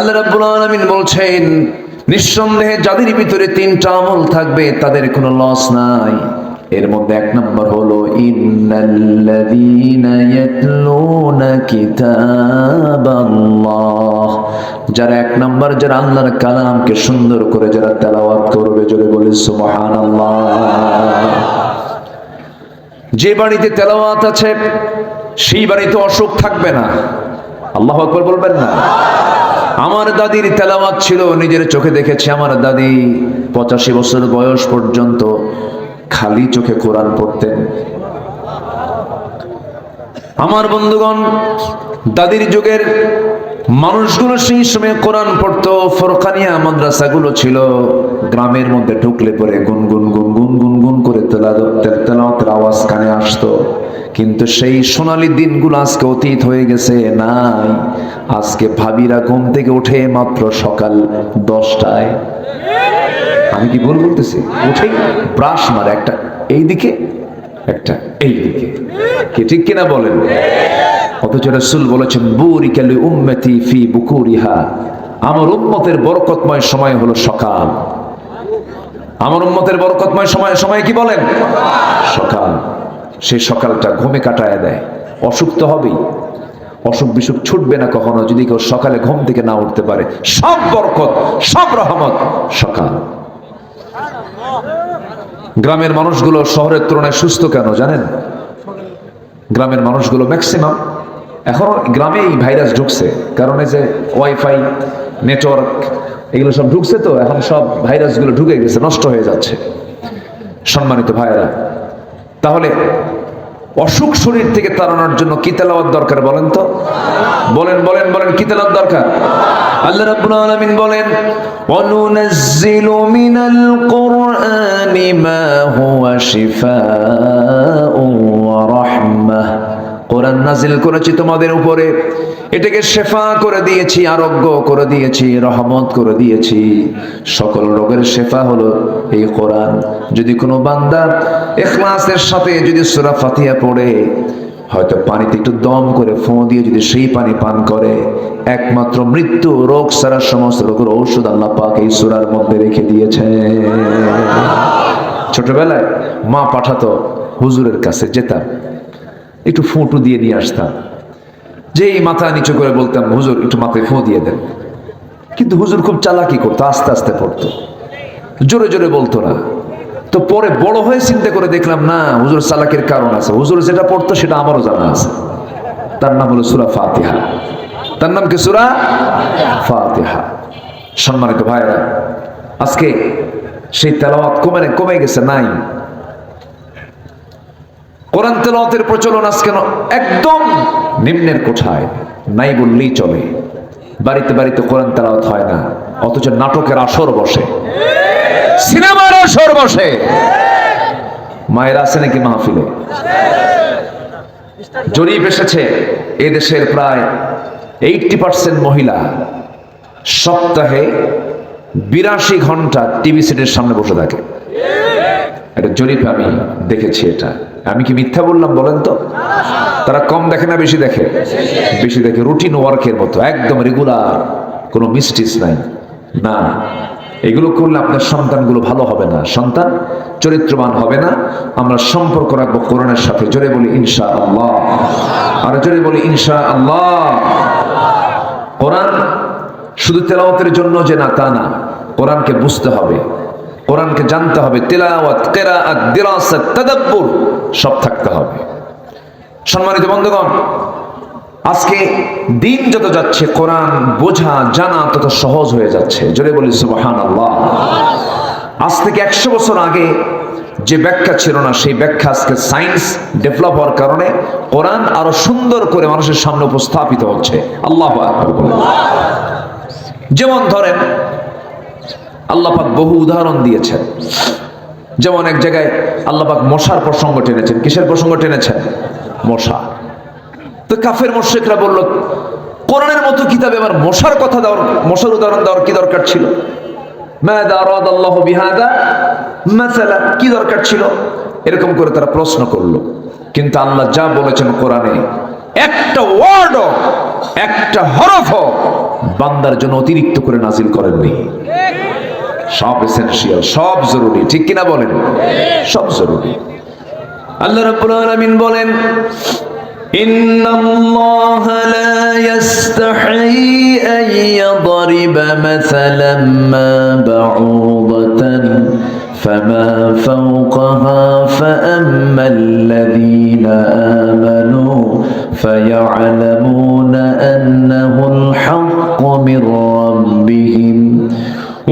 আল্লাহ রাব্বুল আলামিন বলছেন, নিঃসন্দেহে যাদের ভিতরে তিনটা আমল থাকবে তাদের কোনো লস নাই। এর মধ্যে এক নম্বর হলো ইন্নাল্লাযীনা ইয়াতলুনা কিতাবাল্লাহ, যারা এক নম্বর যারা আল্লাহর কালামকে সুন্দর করে যারা তেলাওয়াত করবে, জোরে বলে সুবহানাল্লাহ। যে বাড়িতে তেলাওয়াত আছে সেই বাড়িতে অসুখ থাকবে না। আল্লাহু আকবার বলবেন না? আমার দাদির তেলাওয়াত ছিল, নিজের চোখে দেখেছি। আমার দাদি 85 বছর বয়স পর্যন্ত খালি চোখে কোরআন পড়তেন। আমার বন্ধুগণ, দাদির যুগের মানুষগুলো সেই সময় কোরআন পড়তো। ফরকানিয়া মাদ্রাসাগুলো ছিল গ্রামের মধ্যে, ঢুকলে পরে গুনগুন গুনগুন গুনগুন করে তেলাওয়াতের আওয়াজ কানে আসতো। কিন্তু সেই সোনালী দিনগুলো আজকে অতীত হয়ে গেছে, নাই। আজকে ভাবিরা ঘুম থেকে উঠে মাত্র সকাল 10টায়, আমি কি ভুল বলতেছি, উঠেই ব্রাশ মারে, একটা এইদিকে একটা এইদিকে, কি ঠিক কিনা বলেন? অথচ রাসূল বলেছেন বুরিকাল উম্মতি ফি বুকুরিহা, আমার উম্মতের বরকতময় সময় হলো সকাল। আমার উম্মতের বরকতময় সময় কি বলেন? সকাল। সেই সকালটা ঘুমে কাটায় দেয়। অসুখ তো হবেই, অসুখ বিসুখ ছুটবে না কখনো যদি কেউ সকালে ঘুম থেকে না উঠতে পারে। সব বরকত সব রহমত সকাল। গ্রামের মানুষগুলো শহরের তুলনায় সুস্থ কেন জানেন? গ্রামের মানুষগুলো ম্যাক্সিমাম এখন গ্রামে এই ভাইরাস ঢুকছে, কারণ এই যে ওয়াইফাই নেটওয়ার্ক এগুলো সব ঢুকছে, তো এখন সব ভাইরাসগুলো ঢুকে গেছে, নষ্ট হয়ে যাচ্ছে। সম্মানিত ভাইয়েরা, তাহলে অসুখ শরীর থেকে তাড়ানোর জন্য কি তেলাওয়াত দরকার বলেন তো? বলেন বলেন বলেন, কি তেলাওয়াত দরকার? আল্লাহ রাব্বুল আলামিন বলেন, ওয়ানুনাজ্জিলু মিনাল কুরআনি মা হুয়া শিফাউন ওয়া রাহমাহ, কোরআন নাজিল করেছি তোমাদের উপরে, এটাকে শেফা করে দিয়েছি, আরোগ্য করে দিয়েছি, রহমত করে দিয়েছি। সকল রোগের শেফা হলো এই কোরআন। যদি কোনো বান্দা ইখলাসের সাথে যদি সূরা ফাতিহা পড়ে, হয়তো পানিতে একটু দম করে ফোঁ দিয়ে যদি সেই পানি পান করে, একমাত্র মৃত্যু রোগ ছাড়া সমস্ত রোগের ঔষধ আল্লাহ পাক এই সূরার মধ্যে রেখে দিয়েছে। ছোটবেলায় মা পাঠাতো হুজুরের কাছে, যেতাম, একটু ফোঁটু দিয়ে নিয়ে আসতাম। যেই মাথা নিচু করে বলতাম, হুজুর একটু মাথায় ফোঁ দিয়ে দেন। কিন্তু হুজুর খুব চালাকি করতো, আস্তে আস্তে পড়তো, জোরে জোরে বলতো না। তো পরে বড় হয়ে চিন্তা করে দেখলাম, না, হুজুর চালাকির কারণ আছে। হুজুর যেটা পড়তো সেটা আমারও জানা আছে। তার নাম হলো সূরা ফাতিহা। তার নাম কি? সূরা ফাতিহা। সম্মানিত ভাইরা, আজকে সেই তেলাওয়াত কমে গেছে, নাই। কোরআন তেলাওয়াতের প্রচলন আজকে একদম নিম্নের কোঠায়, নাই বললেই চলে। বাড়িতে বাড়িতে কোরআন তেলাওয়াত হয় না, অথচ নাটকের আসর বসে, সিনেমার আসর বসে। মায়েরা আছে নাকি মাহফিলে? জরিপ এসেছে, এই দেশের প্রায় 80% মহিলা সপ্তাহে 82 ঘন্টা টিভি সেটের সামনে বসে থাকে। এটা জরিপ, আমি দেখেছি। এটা আমি কি মিথ্যা বললাম বলেন তো? তারা কম দেখে না বেশি দেখে? বেশি দেখে। রুটিন ওয়ার্কের মতো, একদম রেগুলার, কোনো মিস্টেক নাই। না, এগুলো করলে আপনার সন্তানগুলো ভালো হবে না, সন্তান চরিত্রবান হবে না। আমরা সম্পর্ক রাখবো কোরআনের সাথে। জোরে বলি ইনশাআল্লাহ, আর জোরে বলি ইনশাআল্লাহ। কোরআন শুধু তেলাওয়াতের জন্য যে না, তা না। কোরআনকে বুঝতে হবে, কোরআনকে জানতে হবে। তিলাওয়াত, কিরাআত, দিরাসাত, তাদাব্বুর সব থাকতে হবে। সম্মানিত বন্ধুগণ, আজকে দিন যত যাচ্ছে কোরআন বোঝা জানা তত সহজ হয়ে যাচ্ছে। জোরে বলি সুবহানাল্লাহ। আজ থেকে 100 বছর আগে যে ব্যাখ্যা ছিল না, সেই ব্যাখ্যা আজকে সায়েন্স ডেভেলপ হওয়ার কারণে কোরআন আরো সুন্দর করে মানুষের সামনে উপস্থাপিত হচ্ছে। আল্লাহু আকবার বলেন। যেমন ধরেন, আল্লাহ পাক বহু উদাহরণ দিয়েছেন। যেমন এক জায়গায় আল্লাহ পাক মশার প্রসঙ্গ টেনেছেন। কিসের প্রসঙ্গ টেনেছেন? মশা। তো কাফের মুশরিকরা বলল, কোরআনের মতো কিতাবে আবার মশার কথা দেওয়ার, মশার উদাহরণ দেওয়ার কি দরকার ছিল? মাযা আরাদাল্লাহু বিহাদা মাসালা, কি দরকার ছিল? এরকম করে তারা প্রশ্ন করলো। কিন্তু আল্লাহ যা বলেছেন কোরআনে, একটা ওয়ার্ড, একটা হরফ বান্দার জন্য অতিরিক্ত করে নাজিল করেননি। সব এসেনশিয়াল, সব জরুরি, ঠিক কিনা বলেন? সব জরুরি। আল্লাহ রাব্বুল আলামিন বলেন, ইন্নাল্লাহা লা ইস্তাহি আন ইয়াদরিবা মাসালাম মা বাউদাতান ফামা ফাওকাহা ফাআম্মাল্লাযীনা আমানু ফায়া'লামুনা আন্নাহুল হাক্কু মির রাব্বিহিম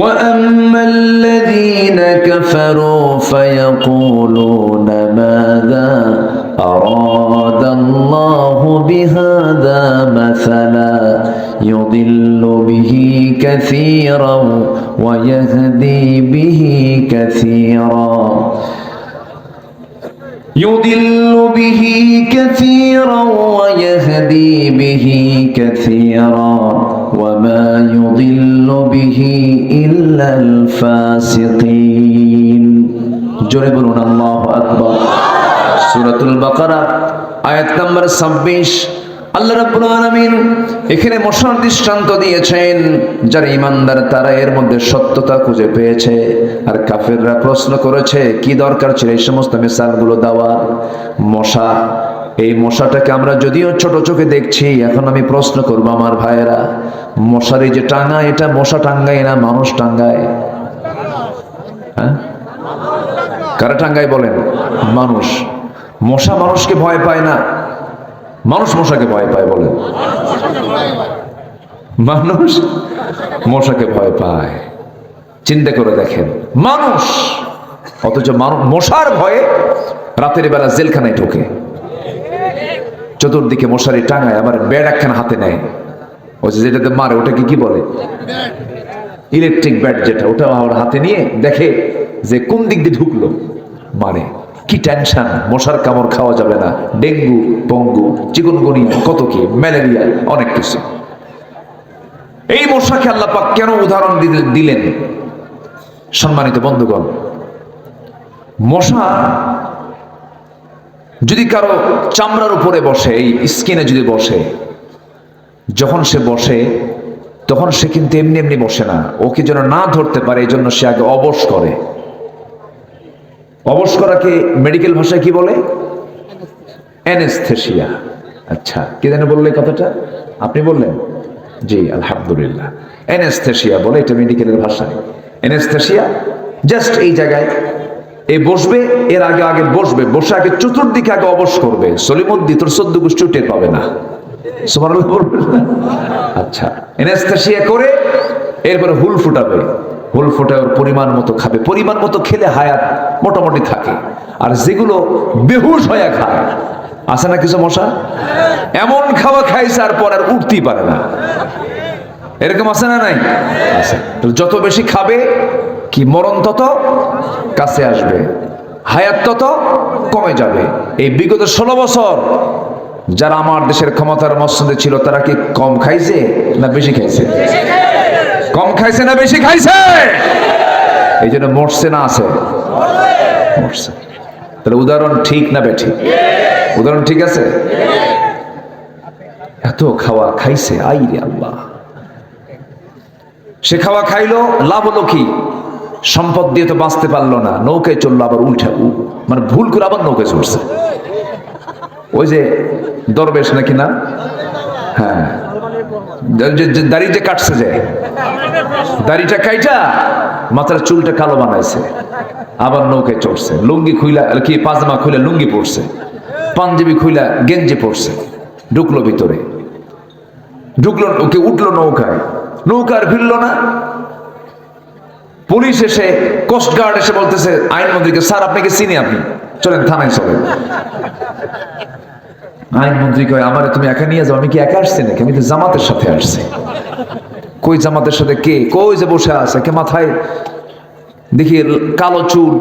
وأما الذين كفروا فيقولون ماذا أراد الله بهذا مثلا يضل به كثيرا ويهدي به كثيرا يضل به كثيرا ويهدي به كثيرا وما يضل به إلا الفاسقين جربون الله أكبر সূরাতুল বাকারা আয়াত নম্বর 26 আল্লাহ রাব্বুল আলামিন এখানে মশার দৃষ্টান্ত দিয়েছেন। যারা ঈমানদার তারা এর মধ্যে সত্যতা খুঁজে পেয়েছে, আর কাফেররা প্রশ্ন করেছে কি দরকার ছিল এই সমস্ত মিসালগুলো দেওয়ার। মশা, এই মশাটাকে আমরা যদিও ছোট চোখে দেখছি, এখন আমি প্রশ্ন করব আমার ভাইয়েরা, মশারি যে টাঙায় এটা মশা টাঙ্গায় না মানুষ টাঙ্গায়? হ্যাঁ, কারা টাঙ্গায় বলেন? মানুষ। মশা মানুষকে ভয় পায় না, মানুষ মশাকে ভয় পায়। বলেন, মানুষ মশাকে ভয় পায়। চিন্তা করে দেখেন, মানুষ অথচ মশার ভয়ে রাতের বেলা জেলখানায় ঢোকে, চতুর্দিকে মশারি টাঙায়, আবার ব্যাট একখানা হাতে নেয়, ওই যেটাতে মারে ওটাকে কি বলে? ইলেকট্রিক ব্যাট যেটা, ওটা আমার হাতে নিয়ে দেখে যে কোন দিক দিয়ে ঢুকলো, মারে। কি টেনশন, মশার কামড় খাওয়া যাবে না, ডেঙ্গু, পঙ্গু, চিকুনগুনিয়া, কত কি, ম্যালেরিয়া, অনেক কিছু। এই মশাকে আল্লাহ পাক কেন উদাহরণ দিলেন? সম্মানিত বন্ধুগণ, মশা যদি কারো চামড়ার উপরে বসে, এই স্কিনে যদি বসে, যখন সে বসে তখন সে কিন্তু এমনি এমনি বসে না, ওকে যেন না ধরতে পারে এই জন্য সে আগে অবশ করে। অবশ করাকে মেডিকেল ভাষায় কি বলে? অ্যানেস্থেসিয়া। আচ্ছা, কি জানে বললে কথাটা? আপনি বললেন? জি, আলহামদুলিল্লাহ। অ্যানেস্থেসিয়া বলে এটা মেডিকেলের ভাষায়। অ্যানেস্থেসিয়া জাস্ট এই জায়গায় এই বসবে, এর আগে আগে বসবে, বসে আগে চতুর্দিকে আগে অবশ করবে, সলিমুদ্দি তোর 14 গোষ্ঠী টের পাবে না। সুবহানাল্লাহ বলবেন না? আচ্ছা, অ্যানেস্থেসিয়া করে এরপরে হুল ফুটাবে, হুল ফুটায় ওর পরিমাণ মতো খাবে, পরিমাণ মতো খেলে হায়াত মোটামুটি থাকে। আর যেগুলো বেহুশ হয়ে খায়, আছে না কিছু মশা, এমন খাওয়া খাইছে আর পর আর উঠতেই পারে না, এরকম আছে না নাই? আছে। যত বেশি খাবে কি মরণ তত কাছে আসবে, হায়াত তত কমে যাবে। এই বিগত 16 বছর যারা আমার দেশের ক্ষমতার মসনদে ছিল তারা কি কম খাইছে না বেশি খাইছে? কম খাইছে না বেশি খাইছে? এই জন্য মরছে না আছে? মরছে। তাহলে উদাহরণ ঠিক না বেঠিক? উদাহরণ ঠিক আছে। এত খাওয়া খাইছে, আইরে আল্লাহ। সে খাওয়া খাইলো, লাভ হলো কি? সম্পদ দিয়ে তো বাঁচতে পারলো না, নৌকায় চললো, আবার উল্টা মানে ভুল করে আবার নৌকায় চলছে। ওই যে দরবেশ নাকি না, হ্যাঁ, দাড়ি যে কাটছে, যে দাড়িটা কাইটা মাথার চুলটা কালো বানাইছে, আবার নৌকায় চড়ছে, লুঙ্গি খুইলা কি পাজামা খুইলা লুঙ্গি পরছে, পাঞ্জাবি খুইলা গেঞ্জি পরছে, ঢুকলো ভিতরে, ঢুকলো, ওকে উঠলো নৌকায়, নৌকা আর ভিড়লো না। পুলিশ এসে, কোস্টগার্ড এসে বলতেছে আইনমন্ত্রীকে, স্যার আপনাকে চিনি, আপনি চলেন থানায় চলেন। আইনমন্ত্রী কয়, আমারে তুমি একা নিয়ে যাও, আমি কি একা আসছি নাকি? আমি তো জামাতের সাথে আসছি। কই জামাতের সাথে? কে? কই যে বসে আছে, কে মাথায় দেখি কালো চুল,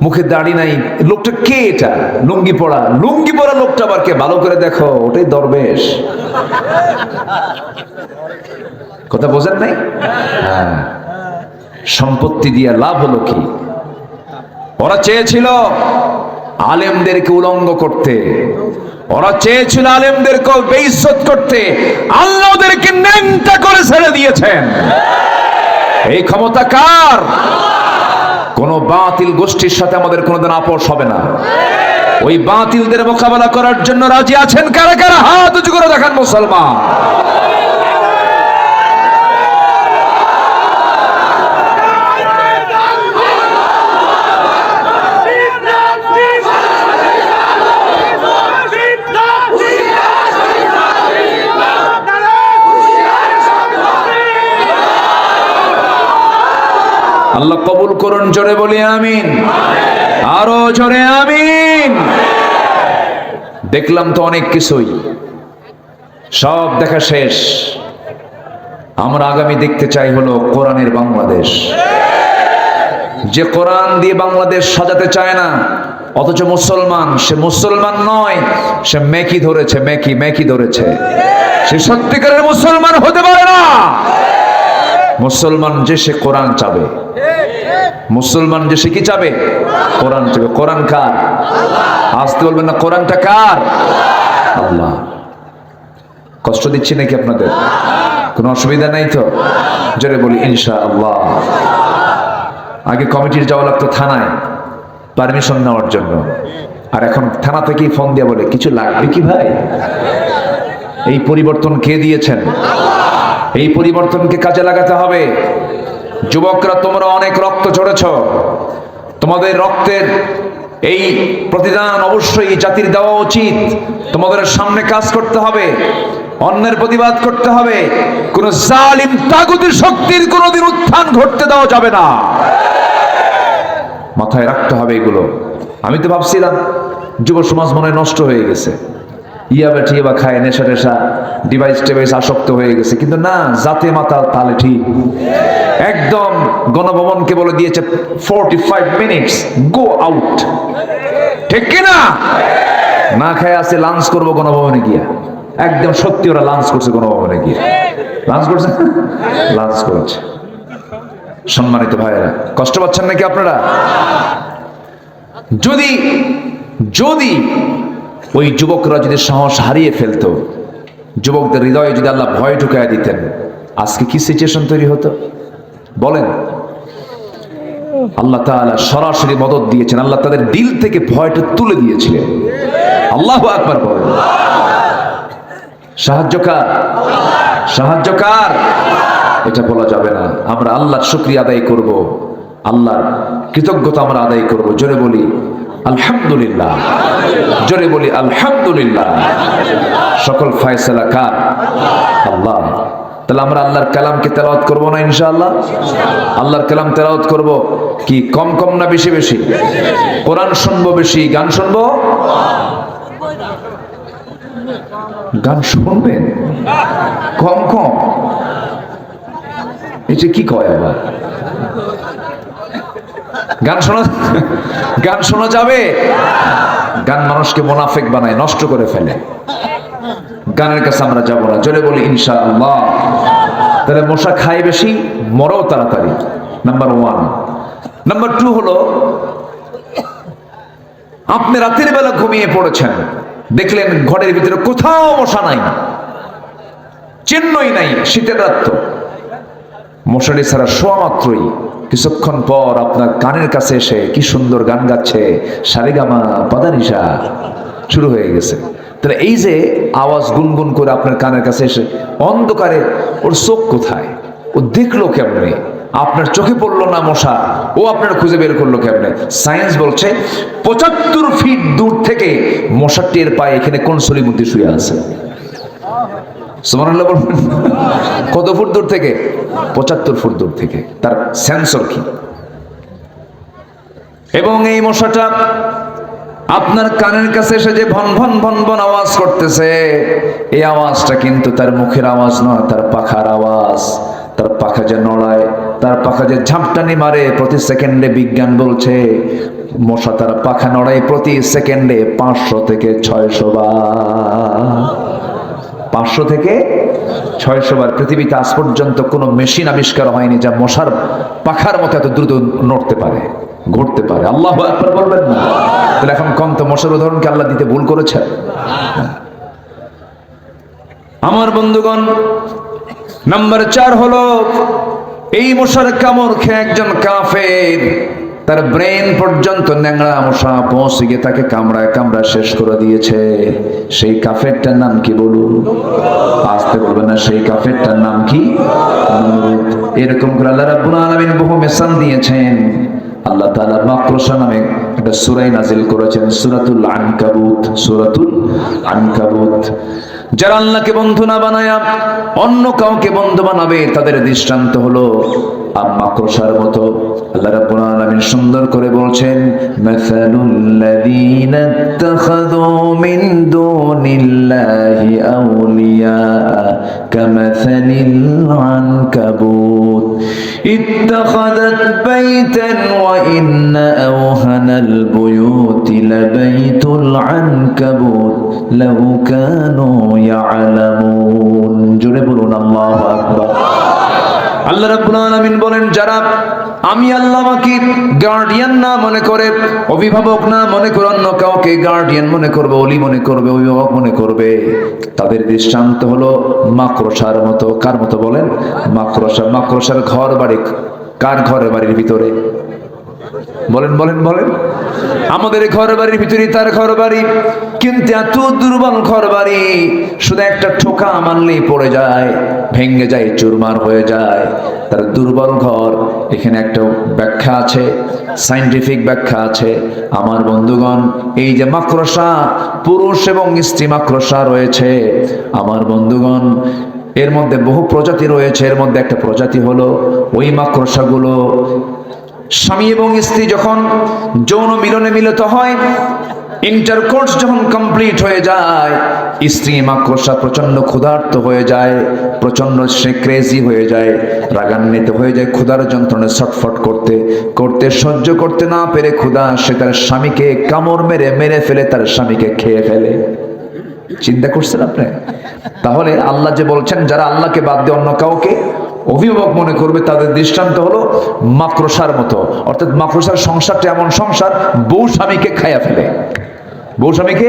মুখে দাড়ি নাই, লোকটা কে? এটা লুঙ্গি পড়া, লুঙ্গি পড়া লোকটা আবার কে? ভালো করে দেখো, ওটাই দরবেশ। কথা বোঝেন নাই? হ্যাঁ, সম্পত্তি দিয়ে লাভ হলো কি? ওরা চেয়েছিল আলেমদেরকে উলঙ্গ করতে, ওরা চেয়েছিল আলেমদেরকে বেইজ্জত করতে, আল্লাহ ওদেরকে ন্যাংটা করে ছেড়ে দিয়েছেন। এই ক্ষমতা কার? কোন বাতিল গোষ্ঠীর সাথে আমাদের কোনোদিন আপোষ হবে না। ওই বাতিলদের মোকাবেলা করার জন্য রাজি আছেন কারা কারা? হাত উঁচু করে দেখান মুসলমান। আল্লাহ কবুল করুন, জোরে বলি আমিন, আরো জোরে আমিন। দেখলাম তো অনেক কিছুই, সব দেখা শেষ। আমরা আগামী দেখতে চাই হলো কোরআনের বাংলাদেশ। যে কোরআন দিয়ে বাংলাদেশ সাজাতে চায় না, অথচ মুসলমান, সে মুসলমান নয়, সে মেকি ধরেছে, মেকি ধরেছে। সে সত্যিকারের মুসলমান হতে পারে না। মুসলমান যে সে কোরআন চাবে, মুসলমান যে সে কি চাবে? কোরআন চাবে। কোরআন কার? আসতে বলবেন না, কোরআনটা কার? আল্লাহ। কষ্ট দিচ্ছি নাকি আপনাদের? কোনো অসুবিধা নাই তো? জোরে বলি ইনশাআল্লাহ। আগে কমিটির যাওয়া লাগতো থানায় পারমিশন নেওয়ার জন্য, আর এখন থানা থেকেই ফোন দিয়ে বলে কিছু লাগবে কি ভাই? এই পরিবর্তন কে দিয়েছেন? এই পরিবর্তনকে কাজে লাগাতে হবে। যুবকরা, তোমরা অনেক রক্ত ঝরেছ, তোমাদের রক্তের এই প্রতিদান অবশ্যই জাতির দেওয়া উচিত। তোমাদের সামনে কাজ করতে হবে, অন্যের প্রতিবাদ করতে হবে। কোন জালিম তাগুতি শক্তির কোনোদিন উত্থান ঘটতে দেওয়া যাবে না। মাথায় রাখতে হবে এগুলো। আমি তো ভাবছিলাম যুব সমাজ মনে হয় নষ্ট হয়ে গেছে, ইয়াবা খায়, নেশা টেশা, ডিভাইস আসক্ত হয়ে গেছে, কিন্তু না, জাতে মাতাল তালে ঠিক। একদম গণভবনকে বলে দিয়েছে 45 মিনিটস গো আউট, ঠিক কিনা? না খায় আছে লাঞ্চ করবো গণভবনে গিয়া। একদম সত্যি ওরা লাঞ্চ করছে গণভবনে গিয়ে। লাঞ্চ করছে, লাঞ্চ করছে। সম্মানিত ভাইয়েরা, কষ্ট পাচ্ছেন নাকি আপনারা? যদি যদি ওই যুবকরা যদি সাহস হারিয়ে ফেলতো, যুবকদের হৃদয়ে যদি আল্লাহ ভয় ঢুকায় দিতেন, আজকে কি সিচুয়েশন তৈরি হতো বলেন? আল্লাহ তাআলা সরাসরি মদদ দিয়েছেন। আল্লাহ তাদের দিল থেকে ভয়টা তুলে দিয়েছিলেন। আল্লাহু আকবার বলেন। সাহায্যকার, সাহায্যকার এটা বলা যাবে না। আমরা আল্লাহর শুকরিয়া আদায় করব, আল্লাহর কৃতজ্ঞতা আমরা আদায় করব। জোরে বলি আলহামদুলিল্লাহ, জোরে বলি আলহামদুলিল্লাহ। সকল ফয়সালা কার? আল্লাহ। তাহলে আমরা আল্লাহর কালামকে তেলাওয়াত করব না ইনশাআল্লাহ? আল্লাহর কালাম তেলাওয়াত করব কি কম কম না বেশি বেশি? কোরআন শুনবো বেশি, গান শুনবো? গান শুনবেন কম কম? এই যে কি কয় আবার? গান শোনা যাবে? গান মানুষকে মুনাফিক বানায়, নষ্ট করে ফেলে। গানের কাছে আমরা যাব না। জোরে বলি ইনশাআল্লাহ। তাহলে মশা খায় বেশি, মরও তাড়াতাড়ি, নাম্বার 1। নাম্বার 2 হলো, আপনি রাতের বেলা ঘুমিয়ে পড়েছেন, দেখলেন ঘরের ভিতরে কোথাও মশা নাই, চিহ্নই নাই। শীতের রাত তো, মশারি ছাড়া শোয়া মাত্রই কিছুক্ষণ পর আপনার কানের কাছে এসে কি সুন্দর গান গাচ্ছে, সারেগামা পাদানিসা শুরু হয়ে গেছে। তাহলে এই যে আওয়াজ গুনগুন করে আপনার কানের কাছে এসে, অন্ধকারে ওর চোখ কোথায়? ও দেখলো কেমনে? আপনার চোখে পড়লো না মশা, ও আপনার খুঁজে বের করলো কেমনে? সায়েন্স বলছে 75 ফিট দূর থেকে মশা টের পায় এখানে কোন সলিমুদ্দি শুয়ে আছে। সুবহানাল্লাহ বলবেন। কত ফুট দূর থেকে? 75 ফুট দূর থেকে। তার সেন্সর কি? এবং এই মশাটা আপনার কানের কাছে এসে যে ভন ভন ভন ভন আওয়াজ করতেছে, এই আওয়াজটা কিন্তু তার মুখের আওয়াজ নয়, তার পাখার আওয়াজ। তার পাখা যে নড়ায়, তার পাখা যে ঝাপটানি মারে প্রতি সেকেন্ডে, বিজ্ঞান বলছে মশা তার পাখা নড়ায় প্রতি সেকেন্ডে 500 থেকে 600 বার। 500 থেকে 600 বার। পৃথিবীতে আজ পর্যন্ত কোনো মেশিন আবিষ্কার হয়নি যা মশার পাখার মতো এত দ্রুত নড়তে পারে। ঘটতে পারে। আল্লাহু আকবার বলবেন না? তাহলে এখন কোন তো মশার উদাহরণকে আল্লাহ দিতে ভুল করেছে? আমার বন্ধুগণ, নাম্বার 4 হলো এই মশার কামড় খেয়ে একজন কাফের তার ব্রেন পর্যন্ত ন্যাংরা মশা পৌঁছে গিয়ে তাকে কামড়ায় কামড়া শেষ করে দিয়েছে। সেই কাফেরটার নাম কি বলুন? আসতে বলবেন না, সেই কাফেরটার নাম কি? নমরুদ। এরকম করে আল্লাহ রাব্বুল আলামিন বহু মিসাল দিয়েছেন। আল্লাহ তাআলা মাকরুসা নামে একটা সূরা নাযিল করেছেন, সূরাতুল আনকাবুত। সূরাতুল আনকাবুত। যারা আল্লাহকে বন্ধু না বানায়া অন্য কাউকে বন্ধু বানাবে তাদের দৃষ্টান্ত হলো মাকড়সার মতো। আল্লাহ রাব্বুল আলামিন সুন্দর করে বলছেন, মাসালুল লাযীনা ইত্তাখাযু মিন দুনিল্লাহি আউলিয়া কামাসালিল আনকাবুত ইত্তাখাযাত বাইতান ওয়া ইন্না আওহানাল বুয়ুতি লাবাইতুল আনকাবুত লাউ কানু ইয়ালামুন। জোরে বলুন আল্লাহু আকবার। আল্লাহ রাব্বুল আলামিন বলেন, যারা আমি আল্লাহকে গার্ডিয়ান না মনে করে, অভিভাবক না মনে করে অন্য কাউকে গার্ডিয়ান মনে করবে, ওলি মনে করবে, অভিভাবক মনে করবে, তাদের দৃষ্টান্ত হলো মাকড়সার মতো। কার মতো বলেন? মাকড়সা। মাকড়সার ঘর বাড়ি কার ঘরে বাড়ির ভিতরে? বলেন বলেন বলেন। আমাদের ঘর বাড়ির ভিতরে তার ঘর বাড়ি, কিন্তু এত দুর্বল ঘর বাড়ি, শুধু একটা ঠোকা মারলেই পড়ে যায়, ভেঙে যায়, চুরমার হয়ে যায় তার দুর্বল ঘর। এখানে একটা ব্যাখ্যা আছে, সায়েন্টিফিক ব্যাখ্যা আছে। আমার বন্ধুগণ, এই যে মাকড়সা, পুরুষ এবং স্ত্রী মাকড়সা রয়েছে, আমার বন্ধুগণ, এর মধ্যে বহু প্রজাতি রয়েছে। এর মধ্যে একটা প্রজাতি হলো ওই মাকড়সাগুলো স্বামী এবং স্ত্রী যখন যৌন মিলনে মিলিত হয়, ইন্টারকোর্স যখন কমপ্লিট হয়ে যায়, স্ত্রী মাকড়সা প্রচন্ড ক্ষুধার্ত হয়ে যায়, প্রচন্ড সে ক্রেজি হয়ে যায়, রাগান্বিত হয়ে যায়, ক্ষুধার যন্ত্রণে ছটফট করতে করতে সহ্য করতে না পেরে ক্ষুধা সে তার স্বামীকে কামড় মেরে মেরে ফেলে, তার স্বামীকে খেয়ে ফেলে। চিন্তা করছেন আপনি? তাহলে আল্লাহ যে বলছেন যারা আল্লাহকে বাদ দিয়ে অন্য কাউকে অভিভাবক মনে করবে তাদের দৃষ্টান্ত হলো মাকড়সার মতো। অর্থাৎ মাকড়সার সংসারটা এমন সংসার, বউ স্বামীকে খাইয়া ফেলে, বউ স্বামীকে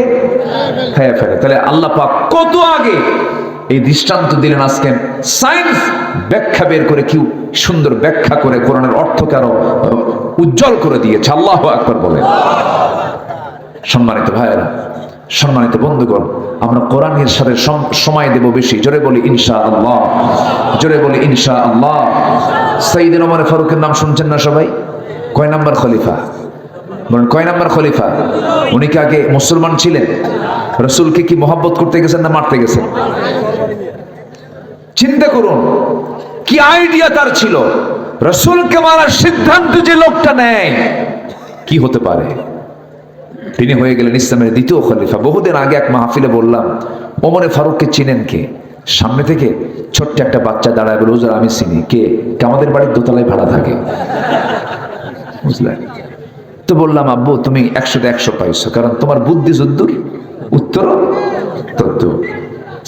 খাইয়া ফেলে। তাহলে আল্লাহ পাক কত আগে এই দৃষ্টান্ত দিলেন, আজকে সায়েন্স ব্যাখ্যা বের করে কি সুন্দর ব্যাখ্যা করে কোরআনের অর্থকে আরো উজ্জ্বল করে দিয়েছে। আল্লাহু আকবার বলেন। সম্মানিত ভাইয়েরা, সম্মানিত বন্ধুগণ, আমরা কোরআনের সাথে সময় দেব বেশি। জোরে বলি ইনশাআল্লাহ, জোরে বলি ইনশাআল্লাহ। সাইয়েদনা ওমর ফারুকের নাম শুনছেন না সবাই? কয় নাম্বার খলিফা? বলেন কয় নাম্বার খলিফা? উনি কি আগে মুসলমান ছিলেন? রাসূলকে কি মহব্বত করতে গেছেন না মারতে গেছেন? চিন্তা করুন কি আইডিয়া তার ছিল। রাসূলকে মারার সিদ্ধান্ত যে লোকটা নেয়, কি হতে পারে? তিনি হয়ে গেলেন ইসলামের দ্বিতীয় খলিফা। বহুদিন আগে এক মাহফিলে বললাম, ওমরে ফারুককে চিনেন কে? সামনে থেকে ছোট্ট একটা বাচ্চা দাঁড়ায় বলে, হুজুর আমি চিনি। কে? আমাদের বাড়ির দোতলায় ভাড়া থাকে। বুঝলেন? তো বললাম, আব্বু তুমি 100-তে 100 পাইছো, কারণ তোমার বুদ্ধি যদ্দূর উত্তর তদ্দূর।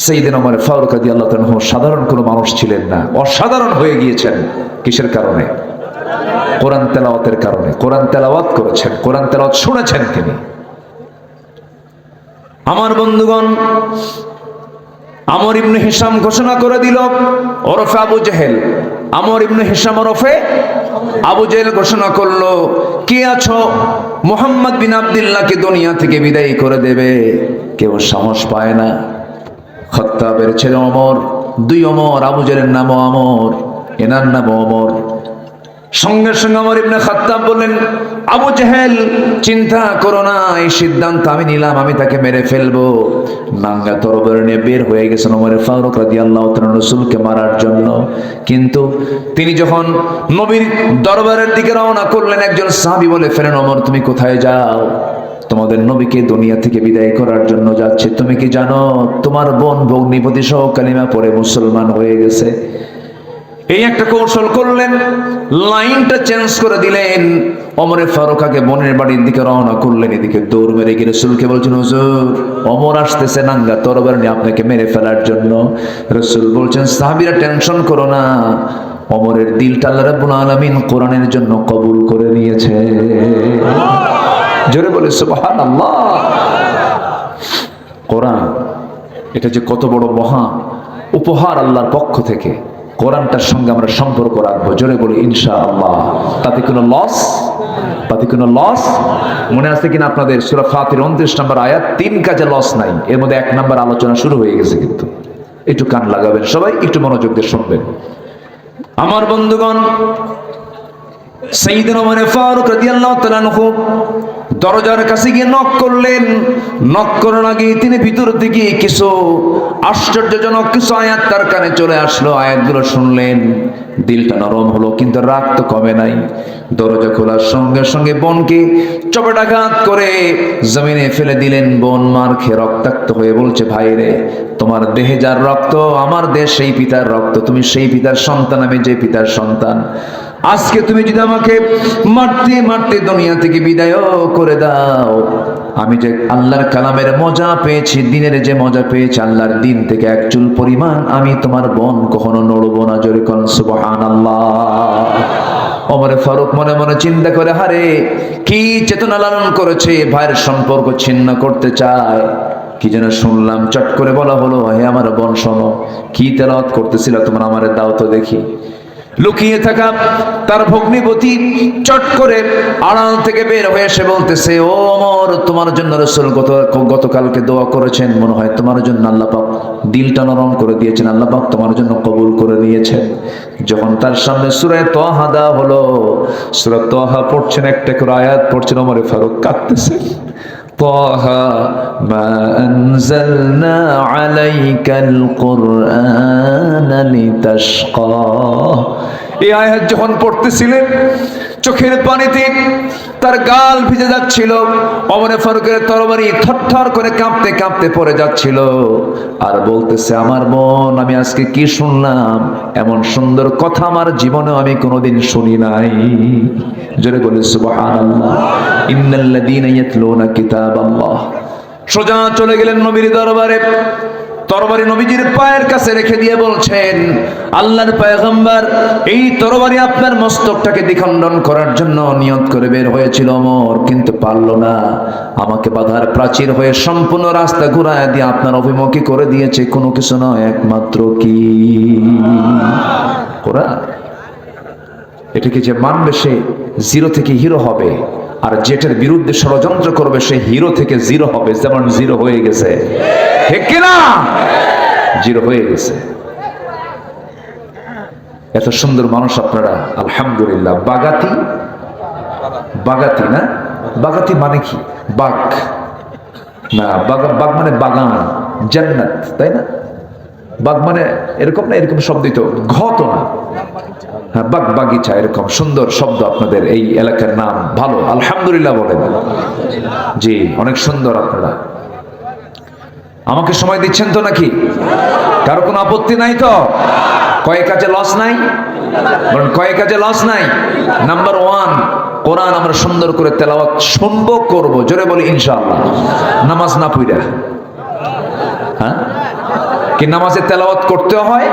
সাইয়েদনা ওমর ফারুক রাদিয়াল্লাহু তাআলা সাধারণ কোনো মানুষ ছিলেন না, অসাধারণ হয়ে গিয়েছেন। কিসের কারণে? কোরআন তেলাওয়াতের কারণে। কোরআন তেলাওয়াত করেছেন, কোরআন তেলাওয়াত শুনেছেন তিনি। আমার বন্ধুগণ, আমর ইবনে হিশাম ঘোষণা করে দিল ওরফে আবু জেহেল। আমর ইবনে হিশাম ওরফে আবু জেহেল ঘোষণা করলো, কে আছো মুহাম্মদ বিন আব্দুল্লাহকে দুনিয়া থেকে বিদায় করে দেবে? কেউ সাহস পায় না। খাত্তাবের ছেলে ওমর, 2 ওমর, আবু জেহেলের নাম আমর, এনার নাম ওমর। সঙ্গে সঙ্গে ওমর ইবনে খাত্তাব বললেন, আবু জেহেল চিন্তা করো না, এই সিদ্ধান্ত আমি নিলাম, আমি তাকে মেরে ফেলবো। নাঙ্গা তরবারি নিয়ে বের হয়ে গেছেন ওমর ফারুক রাদিয়াল্লাহু তাআলা রাসূলকে মারার জন্য। কিন্তু তিনি যখন নবীর দরবারের দিকে রওনা করলেন, একজন সাহাবী বলে ফেলেন, ওমর তুমি কোথায় যাও? তোমাদের নবীকে দুনিয়া থেকে বিদায় করার জন্য যাচ্ছে। তুমি কি জানো তোমার বোন ভগ্নিপতি সহ কালিমা পড়ে মুসলমান হয়ে গেছে? এই একটা কৌশল করলেন, লাইনটা চেঞ্জ করে দিলেন। ওমর ফারুক আগে বোনের বাড়ির দিকে রওনা করলেন, এদিকে দৌড় মেরে গিয়ে রাসূলকে বলছেন, হুজুর ওমর আসতেছে নাঙ্গা তরবারি নিয়ে আপনাকে মেরে ফেলার জন্য। রাসূল বলছেন, সাহাবীরা টেনশন করো না, ওমরের দিলটা আল্লাহ রাব্বুল আলামিন কোরআনের জন্য কবুল করে নিয়েছে। জোরে বলে সুবহানাল্লাহ। কোরআন এটা যে কত বড় মহা উপহার আল্লাহর পক্ষ থেকে, কোরআনটার সঙ্গে আমরা সম্পর্ক রাখবো। জোরে বলি ইনশাআল্লাহ। তাতে কোনো লস মনে আছে কিনা আপনাদের? সূরা ফাতির 29 নম্বর আয়াত, 3 কাজে লস নাই, এর মধ্যে 1 নম্বর আলোচনা শুরু হয়ে গেছে। কিন্তু একটু কান লাগাবেন সবাই, একটু মনোযোগ দিয়ে শুনবেন। আমার বন্ধুগণ, সাইয়েদনা ওমর ফারুক রাদিয়াল্লাহু তাআলা আনহু দরজার কাছে গিয়ে নক করলেন। নক করার আগে তিনি ভিতর থেকে কিছু আশ্চর্যজনক কিছু আয়াত তার কানে চলে আসলো। আয়াতগুলো শুনলেন, দিলটা নরম হলো, কিন্তু রাগ তো কমে নাই। দরজা খোলার সঙ্গে সঙ্গে বোনকে চপেটাঘাত করে জমিনে ফেলে দিলেন। বোন মার খেয়ে রক্তাক্ত হয়ে বলছে, ভাই রে, তোমার দেহে যার রক্ত, আমার দেহ সেই পিতার রক্ত, তুমি সেই পিতার সন্তান, আমি যে পিতার সন্তান। আজকে তুমি যদি আমাকে মারতে মারতে দুনিয়া থেকে বিদায় করে দাও, আমি যে আল্লাহর কালামের মজা পেয়েছি, দিনের যে মজা পেয়েছি, আল্লাহর দিন থেকে এক চুল পরিমাণ আমি তোমার বোন কখনো নড়বো না। জোরে কোন সুবহানাল্লাহ। ওমর ফারুক মনে মনে চিন্তা করে, হারে কি চেতনা লালন করেছে, ভাইয়ের সম্পর্ক ছিন্ন করতে চায়। কি যেন শুনলাম, চট করে বলা হলো, হে আমার বোন শোনো, কি তেলাওয়াত করতেছিল তোমরা, আমারে দাও তো দেখি। লুকিয়ে থাকা তার ভগ্নিপতি চট করে আড়াল থেকে বের হয়ে এসে বলতেছে, ও ওমর, তোমার জন্য রাসূল গতকালকে দোয়া করেছেন, মনে হয় তোমার জন্য আল্লাহ পাক দিলটা নরম করে দিয়েছেন, আল্লাহ পাক তোমার জন্য কবুল করে নিয়েছেন। যখন তার সামনে সূরা তাহা দেওয়া হলো, সূরা তাহা পড়ছেন, একটা করে আয়াত পড়ছেন, ওমর ফারুক কাঁদতেছেন। তাহা মা আনজালনা আলাইকাল কুরআনা লিতাশকা। এই আয়াত যখন পড়তেছিলেন, চোখের পানিতে তার গাল ভিজে যাচ্ছিল। ওমর ফারুকের তরবারি থরথর করে কাঁপতে কাঁপতে পড়ে যাচ্ছিল, আর বলতেছে, আমার বোন, আমি আজকে কি শুনলাম, এমন সুন্দর কথা আমার জীবনে আমি কোনোদিন শুনি নাই। জোরে বলি সুবহানাল্লাহ। ইন্নাল্লাযীনা ইয়াতলুনা কিতাবাল্লাহ। সোজা চলে গেলেন নবীর দরবারে, তরবারি নবীজির পায়ের কাছে রেখে দিয়ে বলছেন, আল্লাহর পয়গম্বর, এই তরবারি আপনার মস্তকটাকে দ্বিখণ্ডন করার জন্য নিয়ত করে বের হয়েছিল ওমর, কিন্তু পারল না। আমাকে বাধার প্রাচীর হয়ে সম্পূর্ণ রাস্তা ঘুরায় দিয়ে আপনার অভিমুখী করে দিয়েছে, কোনো কিছু নয়, একমাত্র কি কোরআন। এটাকে যে মানবে সে জিরো থেকে হিরো হবে, আর যেটার বিরুদ্ধে ষড়যন্ত্র করবে সে হিরো থেকে জিরো হবে। যেমন জিরো হয়ে গেছে, ঠিক কিনা? জিরো হয়ে গেছে। এত সুন্দর মানুষ আপনারা, আলহামদুলিল্লাহ। বাগাতি না, বাগাতি মানে কি? বাগ না, বাগ মানে বাগান, জান্নাত, তাই না? বাগ মানে এরকম না, এরকম শব্দই তো, ঘত না, হ্যাঁ, বাগ বাগিচা, এরকম সুন্দর শব্দ আপনাদের এই এলাকার নাম। ভালো, আলহামদুলিল্লাহ বলেন। জি, অনেক সুন্দর। আপনারা আমাকে সময় দিচ্ছেন তো নাকি? কারো কোনো আপত্তি নাই তো? কয়েক কাজে লস নাই, বরং কয়েক কাজে লস নাই। নাম্বার 1, কোরআন আমরা সুন্দর করে তেলাওয়াত শুনবো, করবো। জোরে বলি ইনশাআল্লাহ। নামাজ না পড়া, হ্যাঁ, কি নামাজে তেলাওয়াত করতে হয়,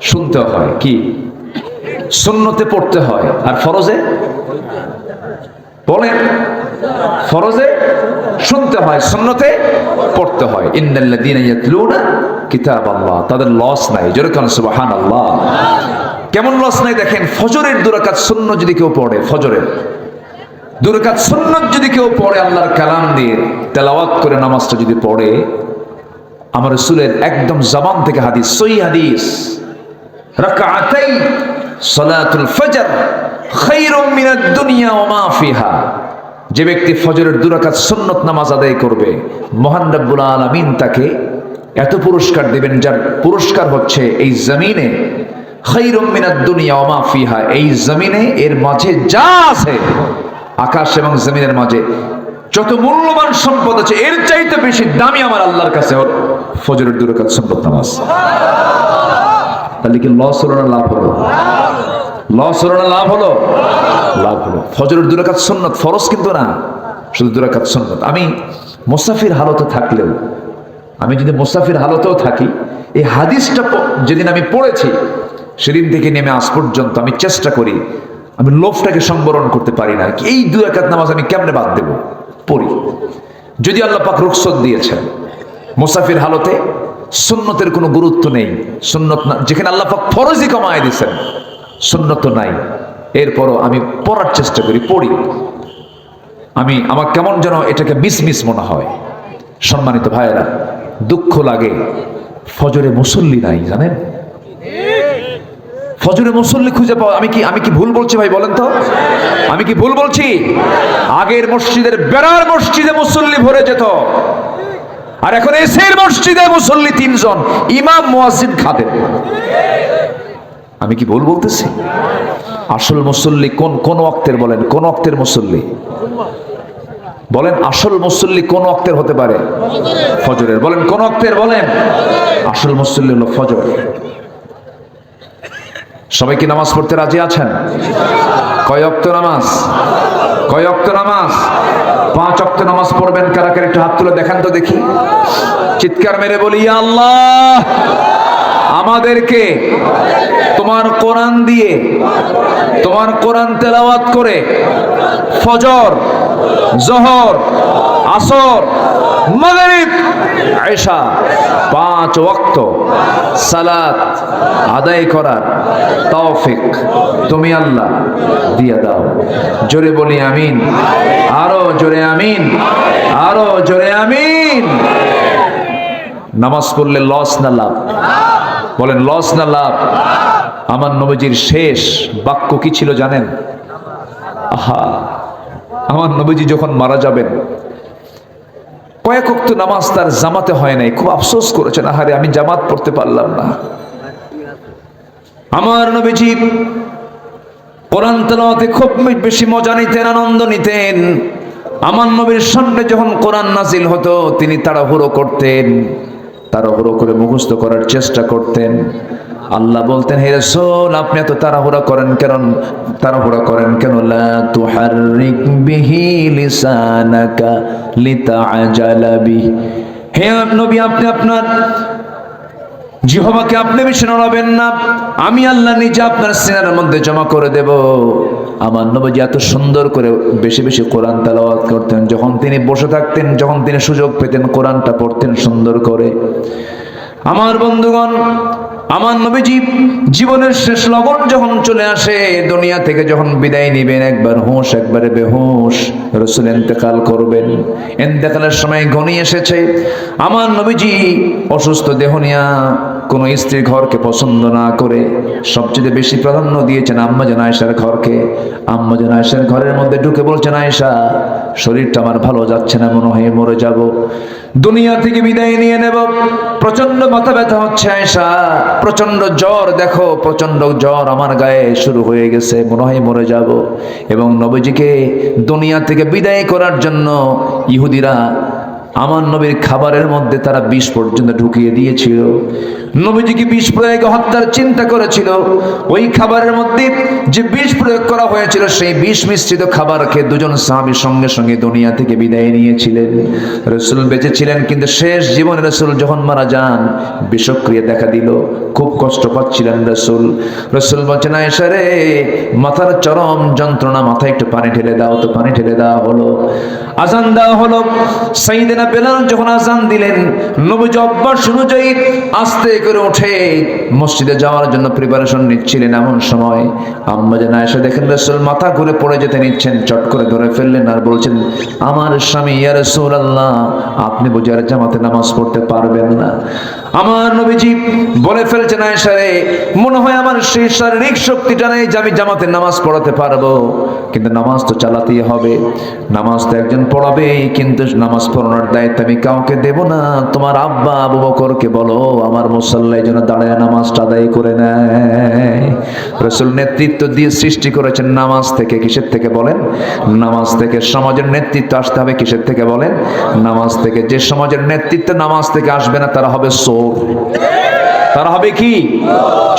শুনতে হয়, কি সুন্নতে পড়তে হয়, আর ফরজে বলেন, ফরজে শুনতে হয়, সুন্নতে পড়তে হয়। ইন্নাল্লাযীনা ইয়াতলুনা কিতাবাল্লাহ, তাদের লস নাই। জোরে কান সুবহানাল্লাহ। কেমন লস নাই দেখেন, ফজরের 2 রাকাত সুন্নাত যদি কেউ পড়ে, ফজরের 2 রাকাত সুন্নাত যদি কেউ পড়ে, আল্লাহর কালাম দিয়ে তেলাওয়াত করে নামাজটা যদি পড়ে, আমার রাসূলের একদম জবান থেকে হাদিস, সহিহ হাদিস, রাকাতাই সালাতুল ফজর খায়রুম মিনাদ দুনিয়া ওয়া মা ফিহা। যে ব্যক্তি ফজরের 2 রাকাত সুন্নাত নামাজ আদায় করবে, মহান রব্বুল আলামিন তাকে এত পুরস্কার দেবেন, যার পুরস্কার হচ্ছে এই জমিনে খায়রুম মিনাদ দুনিয়া ওয়া মা ফিহা, এই জমিনে এর মাঝে যা আছে, আকাশ এবং জমিনের মাঝে যত মূল্যবান সম্পদ আছে, এর চাইতে বেশি দামি আমার আল্লাহর কাছে ফজরের 2 রাকাত সুন্নাত নামাজ। তাহলে কি লস হলো না লাভ হলো? লস হলো না লাভ হলো? লাভ হলো। ফজরের 2 রাকাত সুন্নাত, ফরজ কিন্তু না, শুধু 2 রাকাত সুন্নাত। আমি মুসাফির হালতে থাকলেও, আমি যদি মুসাফির হালতেও থাকি, এই হাদিসটা যেদিন আমি পড়েছি, সেদিন থেকে নেমে আজ পর্যন্ত আমি চেষ্টা করি, আমি লোভটাকে সংবরণ করতে পারি না। এই 2 রাকাত নামাজ আমি কেমনে বাদ দেব? পড়ি। যদি আল্লাহ পাক রুখসত দিয়েছেন মুসাফির হালতে সুন্নতের কোনো গুরুত্ব নেই, সুন্নত না, যেখানে আল্লাহ পাক ফরজই কমায় দিয়েছেন, সুন্নত নাই, এরপরও আমি পড়ার চেষ্টা করি, পড়ি। আমার কেমন যেন এটাকে মিস মনে হয়। সম্মানিত ভাইয়েরা, দুঃখ লাগে ফজরে মুসল্লি নাই, জানেন? ফজরে মুসল্লি খুঁজে পাওয়া, আমি কি ভুল বলছি ভাই বলেন তো? আমি কি ভুল বলছি? আগের মসজিদের বেড়ার মসজিদে মুসল্লি ভরে যেত, আর এখন এসের মসজিদে মুসল্লি 3 জন, ইমাম মুয়াজ্জিন খাদেম। আমি কি ভুল বলতেছি? আসল মুসল্লি কোন ওয়াক্তের বলেন? কোন ওয়াক্তের মুসল্লি বলেন? আসল মুসল্লি কোন ওয়াক্তের হতে পারে? ফজরের। বলেন কোন ওয়াক্তের? বলেন। আসল মুসল্লি হলো ফজর। সবাই কি নামাজ পড়তে রাজি আছেন? কয় ওয়াক্ত নামাজ? কয় ওয়াক্ত নামাজ? 5 ওয়াক্ত নামাজ পড়বেন। কারা কারা একটু হাত তুলে দেখান তো দেখি। চিৎকার মেরে বলি, ইয়া আল্লাহ, আমাদেরকে তোমার কোরআন দিয়ে, তোমার কোরআন তেলাওয়াত করে ফজর, জোহর, আসর, মাগরিব, ইশা 5 ওয়াক্ত সালাত আদায় করার তৌফিক তুমি আল্লাহ দিয়ে দাও। জোরে বলি আমিন। আরো জোরে আমিন। আরো জোরে আমিন। নামাজ পড়লে লস না লাভ? বলেন লস না লাভ? আমার নবীজির শেষ বাক্য কি ছিল জানেন? আহা, আমার নবীজি যখন মারা যাবেন, কয়েক ওয়াক্ত নামাজ তার জামাতে হয় নাই, খুব আফসোস করেছেন, আহারে আমি জামাত পড়তে পারলাম না। আমার নবীজি কোরআন তেলাওয়াতে খুব বেশি মজা নিতেন, আনন্দ নিতেন। আমার নবীর সামনে যখন কোরআন নাজিল হতো, তিনি তাড়াহুড়ো করতেন, তাড়াহুড়ো করে মুখস্থ করার চেষ্টা করতেন। আল্লাহ বলতেন, হে রাসূল, আপনি এত তাড়াহুড়া করেন কেন? তাড়াহুড়া করেন কেন? লা তুহাররিক বিহি লিসানাকা লিতাআজালা বিহি। হে নবী, আপনি আপনার জিহ্বাকে আপনি বেশি নড়াবেন না, আমি আল্লাহ নিজে আপনার সিনার মধ্যে জমা করে দেব। আমার নবীজি এত সুন্দর করে বেশি বেশি কোরআন তেলাওয়াত করতেন। যখন তিনি বসে থাকতেন, যখন তিনি সুযোগ পেতেন, কোরআনটা পড়তেন সুন্দর করে। আমার বন্ধুগণ, আমার নবীজি জীবনের শেষ লগন যখন চলে আসে, দুনিয়া থেকে যখন বিদায় নিবেন, একবার হুঁশ একবারে বেহুশ, রাসূল ইন্তেকাল করবেন। ইন্তেকালের সময় ঘনিয়ে এসেছে। আমার নবীজি অসুস্থ দেহ নিয়া কোন স্ত্রীর ঘরকে পছন্দ না করে সবচেয়ে বেশি প্রাধান্য দিয়েছেন আম্মাজান আয়েশার ঘরকে। আম্মাজান আয়েশার ঘরের মধ্যে ঢুকে বলছেন, আয়েশা, শরীরটা আমার ভালো যাচ্ছে না, মনে হয় মরে যাব, দুনিয়া থেকে বিদায় নিয়ে নেব, প্রচন্ড মাথা ব্যথা হচ্ছে আয়েশা, প্রচন্ড জ্বর, দেখো প্রচন্ড জ্বর আমার গায়ে শুরু হয়ে গেছে, মনে হয় মরে যাব। এবং নবীজিকে দুনিয়া থেকে বিদায় করার জন্য ইহুদিরা আমার নবীর খাবারের মধ্যে তারা বিষ পর্যন্ত ঢুকিয়ে দিয়েছিল। নবীজিকে বিষ প্রয়োগে হত্যার চিন্তা করেছিল। ওই খাবারের মধ্যে যে বিষ প্রয়োগ করা হয়েছিল, সেই বিষ মিশ্রিত খাবার খেয়ে 2 জন সাহাবী সঙ্গে সঙ্গে দুনিয়া থেকে বিদায় নিয়েছিলেন। রাসূল বেঁচে ছিলেন, কিন্তু শেষ জীবনে রাসূল যখন মারা যান, বিষক্রিয়া দেখা দিল, খুব কষ্ট পাচ্ছিলেন রাসূল। রাসূল বলছেন, আয়েশা রে, মাথার চরম যন্ত্রণা, মাথায় একটু পানি ঢেলে দাও। তো পানি ঢেলে দেওয়া হলো, আজান দেওয়া হলো। সাইয়েদনা বেলাল যখন আজান দিলেন, নবীজি অভ্যাস অনুযায়ী আস্তে করে উঠে মসজিদে যাওয়ার জন্য প্রিপারেশন নিচ্ছিলেন। এমন সময় আম্মাজান আয়েশা দেখেন রাসূল মাথা ঘুরে পড়ে যেতে নিচ্ছেন, চট করে ধরে ফেললেন আর বলছেন, আমার স্বামী, ইয়া রাসূলুল্লাহ, আপনি বুঝি আর জামাতে নামাজ পড়তে পারবেন না? আমার নবীজি বলে ফেলছেন, আয়েশা রে, মনে হয় আমার সেই শারীরিক শক্তিটা নেই যে আমি জামাতে নামাজ পড়াতে পারবো, কিন্তু নামাজ তো চালাতেই হবে, নামাজ তো একজন পড়াবেই, কিন্তু নামাজ পড়ানোর দায়িত্ব আমি কাউকে দেব না। তোমার আব্বা আবু বকরকে বলো আমার মুসাল্লায় যেন দাঁড়ায় নামাজটা আদায় করে নেয়। রাসূল নেতৃত্ব দিয়ে সৃষ্টি করেছেন নামাজ থেকে। কিসের থেকে বলেন? নামাজ থেকে। সমাজের নেতৃত্ব আসতে হবে কিসের থেকে বলেন? নামাজ থেকে। যে সমাজের নেতৃত্ব নামাজ থেকে আসবে না, তারা হবে চোর। তারা হবে কি?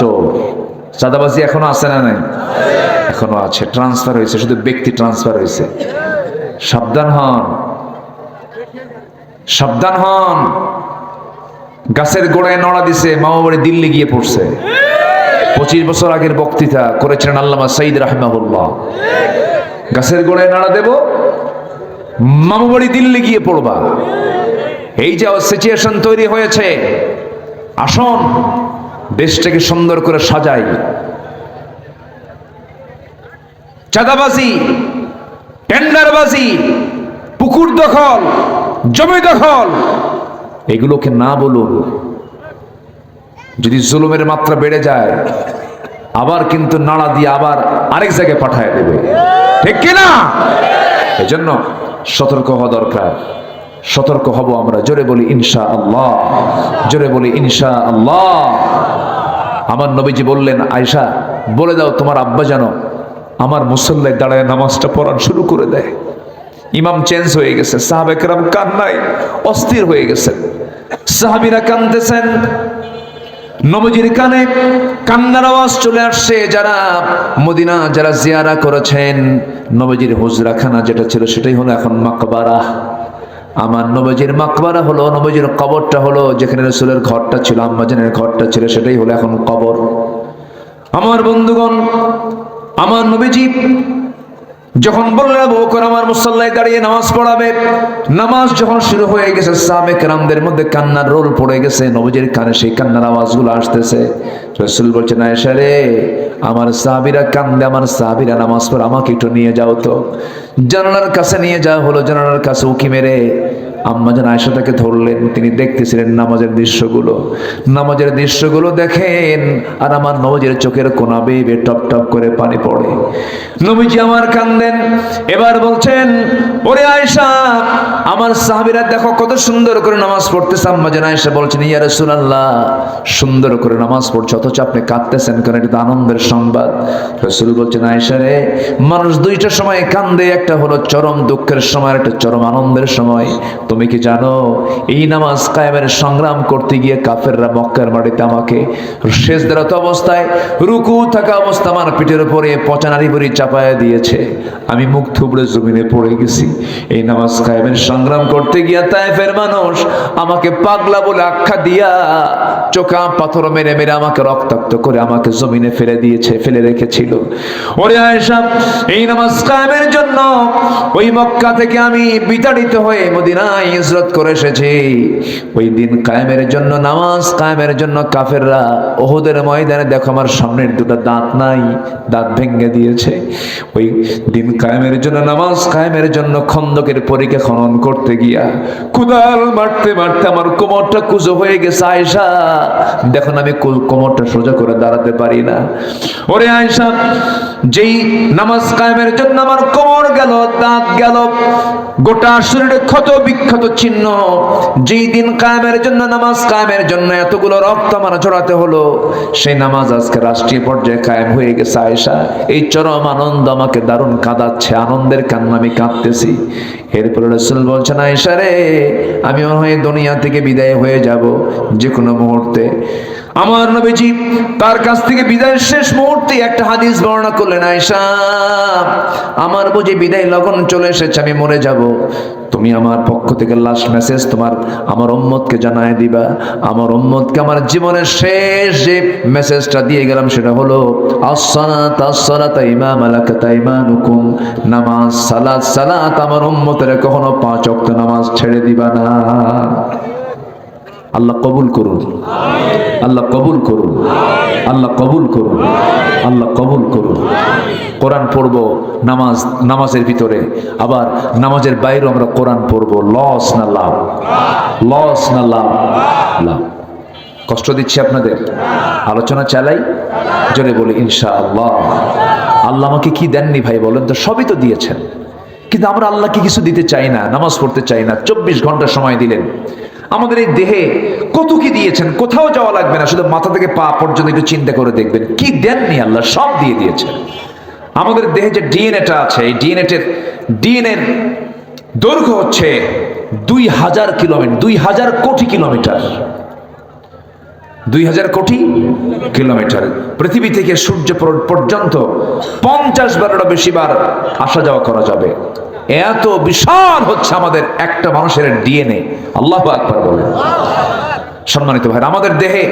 চোর। চাঁদাবাজি এখনো আছে না নাই? এখনো আছে, ট্রান্সফার হয়েছে, শুধু ব্যক্তি ট্রান্সফার হয়েছে। সাবধান হন, সাবধান হন। গাছের গোড়ায় নড়া দিছে, মামা বাড়ি দিল্লি গিয়ে পড়ছে। 25 বছর আগের বক্তৃতা করেছিলেন আল্লামা সাইদ রাহিমাহুল্লাহ। গাছের গোড়ায় নাড়া দেব, মামু বাড়ি দিল্লি গিয়ে পড়বা। এই যে সিচুয়েশন তৈরি হয়েছে, আসুন দেশটাকে সুন্দর করে সাজাই। চাঁদাবাজি, টেন্ডারবাজি, পুকুর দখল, জমি দখল, এগুলোকে না বলুন। যদি জুলুমের মাত্রা বেড়ে যায়, আবার কিন্তু নাড়া দিয়ে আবার আরেক জায়গায় পাঠায় দেবে, ঠিক কিনা? এজন্য সতর্ক হওয়া দরকার। সতর্ক হব আমরা। জোরে বলি ইনশাআল্লাহ, জোরে বলি ইনশাআল্লাহ। আমার নবীজি বললেন, আয়েশা বলে দাও তোমার আব্বা যেন আমার মুসল্লায় দাঁড়ায় নামাজটা পড়ান শুরু করে দেয়। ইমাম চেঞ্জ হয়ে গেছে, সাহাবে কেরাম কান্নায় অস্থির হয়ে গেছেন, সাহাবীরা কাঁদতেছেন, নবীজির কানে কান্নার আওয়াজ চলে আসছে। যারা মদিনা যারা জিয়ারা করেছেন, নবীজির হুজরাখানা যেটা ছিল সেটাই হলো এখন মাকবারা। আমার নবীজির মাকবারা হলো, নবীজির কবরটা হলো, যেখানে রাসূলের ঘরটা ছিল, আম্মাজানের ঘরটা ছিল, সেটাই হলো এখন কবর। আমার বন্ধুগণ, আমার নবীজি যখন বললেন আবু বকর আমার মুসল্লায় দাঁড়িয়ে নামাজ পড়াবে, নামাজ যখন শুরু হয়ে গেছে, সাহাবে কেরামদের মধ্যে কান্নার রোল পড়ে গেছে। নবীজির কানে সেই কান্নার আওয়াজগুলো আসতেছে। রাসূল বলছেন, আয়েশা রে, আমার সাহাবীরা কান্দে, আমার সাহাবীরা নামাজ পড়ে, আমাকে একটু নিয়ে যাও তো। জানালার কাছে নিয়ে যাওয়া হলো। জানালার কাছে উকি মেরে আম্মাজান আয়েশা তাকে ধরলেন। তিনি দেখতেছিলেন নামাজের দৃশ্যগুলো। নামাজের দৃশ্যগুলো দেখেন, আর আমার নবীজির চোখের কোনা বেয়ে টপ টপ করে পানি পড়ে। নবীজি আমার কান্দেন। এবার বলছেন, ওরে আয়েশা, আমার সাহাবীরা দেখো কত সুন্দর করে নামাজ পড়তেছে। আম্মাজান আয়েশা বলছেন, ইয়া রাসূলুল্লাহ, সুন্দর করে নামাজ পড়ছে, অথচ আপনি কাঁদতেছেন কেন? এটা তো আনন্দের সংবাদ। রাসূল বলছেন, আয়েশা রে, মানুষ দুইটা সময় কান্দে, একটা হলো চরম দুঃখের সময়, একটা চরম আনন্দের সময়। তুমি কি জানো, এই নামাজ কায়েমের সংগ্রাম করতে গিয়ে কাফেররা মক্কার মাটিতে আমাকে সেজদারত অবস্থায়, রুকু থাকা অবস্থা আমার পিঠের উপরে পচা নাড়ি ভরি চাপায়া দিয়েছে। আমি মুখ থুবড়ে জমিনে পড়ে গেছি। এই নামাজ কায়েমের সংগ্রাম করতে গিয়ে তায়েফের মানুষ আমাকে পাগলা বলে আখ্যা দিয়া চোখা পাথর মেরে মেরে আমাকে রক্তাক্ত করে আমাকে জমিনে ফেলে দিয়েছে, ফেলে রেখেছিল। ওরে আয়েশা, এই নামাজ কায়েমের জন্য ওই মক্কা থেকে আমি বিতাড়িত হয়ে মদিনায় হিজরত করে এসেছি। ওই দিন কায়েমের জন্য, নামাজ কায়েমের জন্য কাফেররা উহুদের ময়দানে দেখো আমার সামনের দুটো দাঁত নাই, দাঁত ভেঙে দিয়েছে। ওই দিন কায়েমের জন্য, নামাজ কায়েমের জন্য খন্দকের পরীক্ষা খনন করতে গিয়া কুদাল মারতে মারতে আমার কোমরটা কুজো হয়ে গেছে। আয়েশা দেখুন, আমি কোমরটা সোজা করে দাঁড়াতে পারি না। ওরে আয়েশা, যেই নামাজ কায়েমের জন্য আমার কোমর গেল, দাঁত গেল, গোটা শরীরে ক্ষত বিক্ষত চিহ্ন, যেই দিন কায়েমের জন্য, নামাজ কায়েমের জন্য এতগুলো রক্ত আমার ঝরাতে হলো, সেই নামাজ আজকে রাষ্ট্রীয় পর্যায়ে কায়েম হয়ে গেছে। আয়েশা, এই চরম আনন্দ আমাকে দারুণ কাঁদাচ্ছে, আনন্দের কান্না আমি কাঁদতেছি। এরপরে রাসূল বলছেন, আয়েশা রে, আমি মনে হয় দুনিয়া থেকে বিদায় হয়ে যাব যে কোনো মুহূর্তে। আমার নবীজি তার কাছ থেকে বিদায়ের শেষ মুহূর্তে একটা হাদিস বর্ণনা করলেন, আয়েশা, আমার বুঝি বিদায় লগন চলে এসেছে, আমি মরে যাব। তুমি আমার পক্ষ থেকে লাস্ট মেসেজ তোমার আমার উম্মতকে জানায় দিবা। আমার উম্মতকে আমার জীবনের শেষ যে মেসেজটা দিয়ে গেলাম সেটা হলো, as-salat as-salat ইমা মালাকাত আইমানুকুম, নামাজ সালাত সালাত, আমার উম্মতের কখনো 5 ওয়াক্ত নামাজ ছেড়ে দিবা না। আল্লাহ কবুল করুন, আল্লাহ কবুল করুন, আল্লাহ কবুল করুন, আল্লাহ কবুল করুন। কোরআন পড়বো নামাজের ভিতরে, আবার নামাজের বাইরেও আমরা কোরআন পড়বো। লস না লাভ? লস না লাভ? লাভ। কষ্ট দিচ্ছি আপনাদের? আলোচনা চালাই, জোরে বলি ইনশাআল্লাহ। আল্লাহ আমাকে কি দেননি ভাই বলেন তো? সবই তো দিয়েছেন, কিন্তু আমরা আল্লাহকে কিছু দিতে চাই না, নামাজ পড়তে চাই না। 24 ঘন্টা সময় দিলেন, আমাদের এই দেহে কত কি দিয়েছেন, কোথাও যাওয়া লাগবে না, শুধু মাথা থেকে পা পর্যন্ত একটু চিন্তা করে দেখবেন কি দেননি আল্লাহ, সব দিয়ে দিয়েছেন। আমাদের দেহে যে ডিএনএটা আছে, এই ডিএনএর দৈর্ঘ্য হচ্ছে 2000 কিলোমিটার, 2000 কোটি কিলোমিটার, 2000 কোটি কিলোমিটার। পৃথিবী থেকে সূর্য পর্যন্ত 50 বারেরও বেশি বার আসা যাওয়া করা যাবে। এত বিশাল হচ্ছে আমাদের একটা মানুষের ডিএনএ। আল্লাহু আকবার বলেন। সম্মানিত ভাই, আমাদের দেহে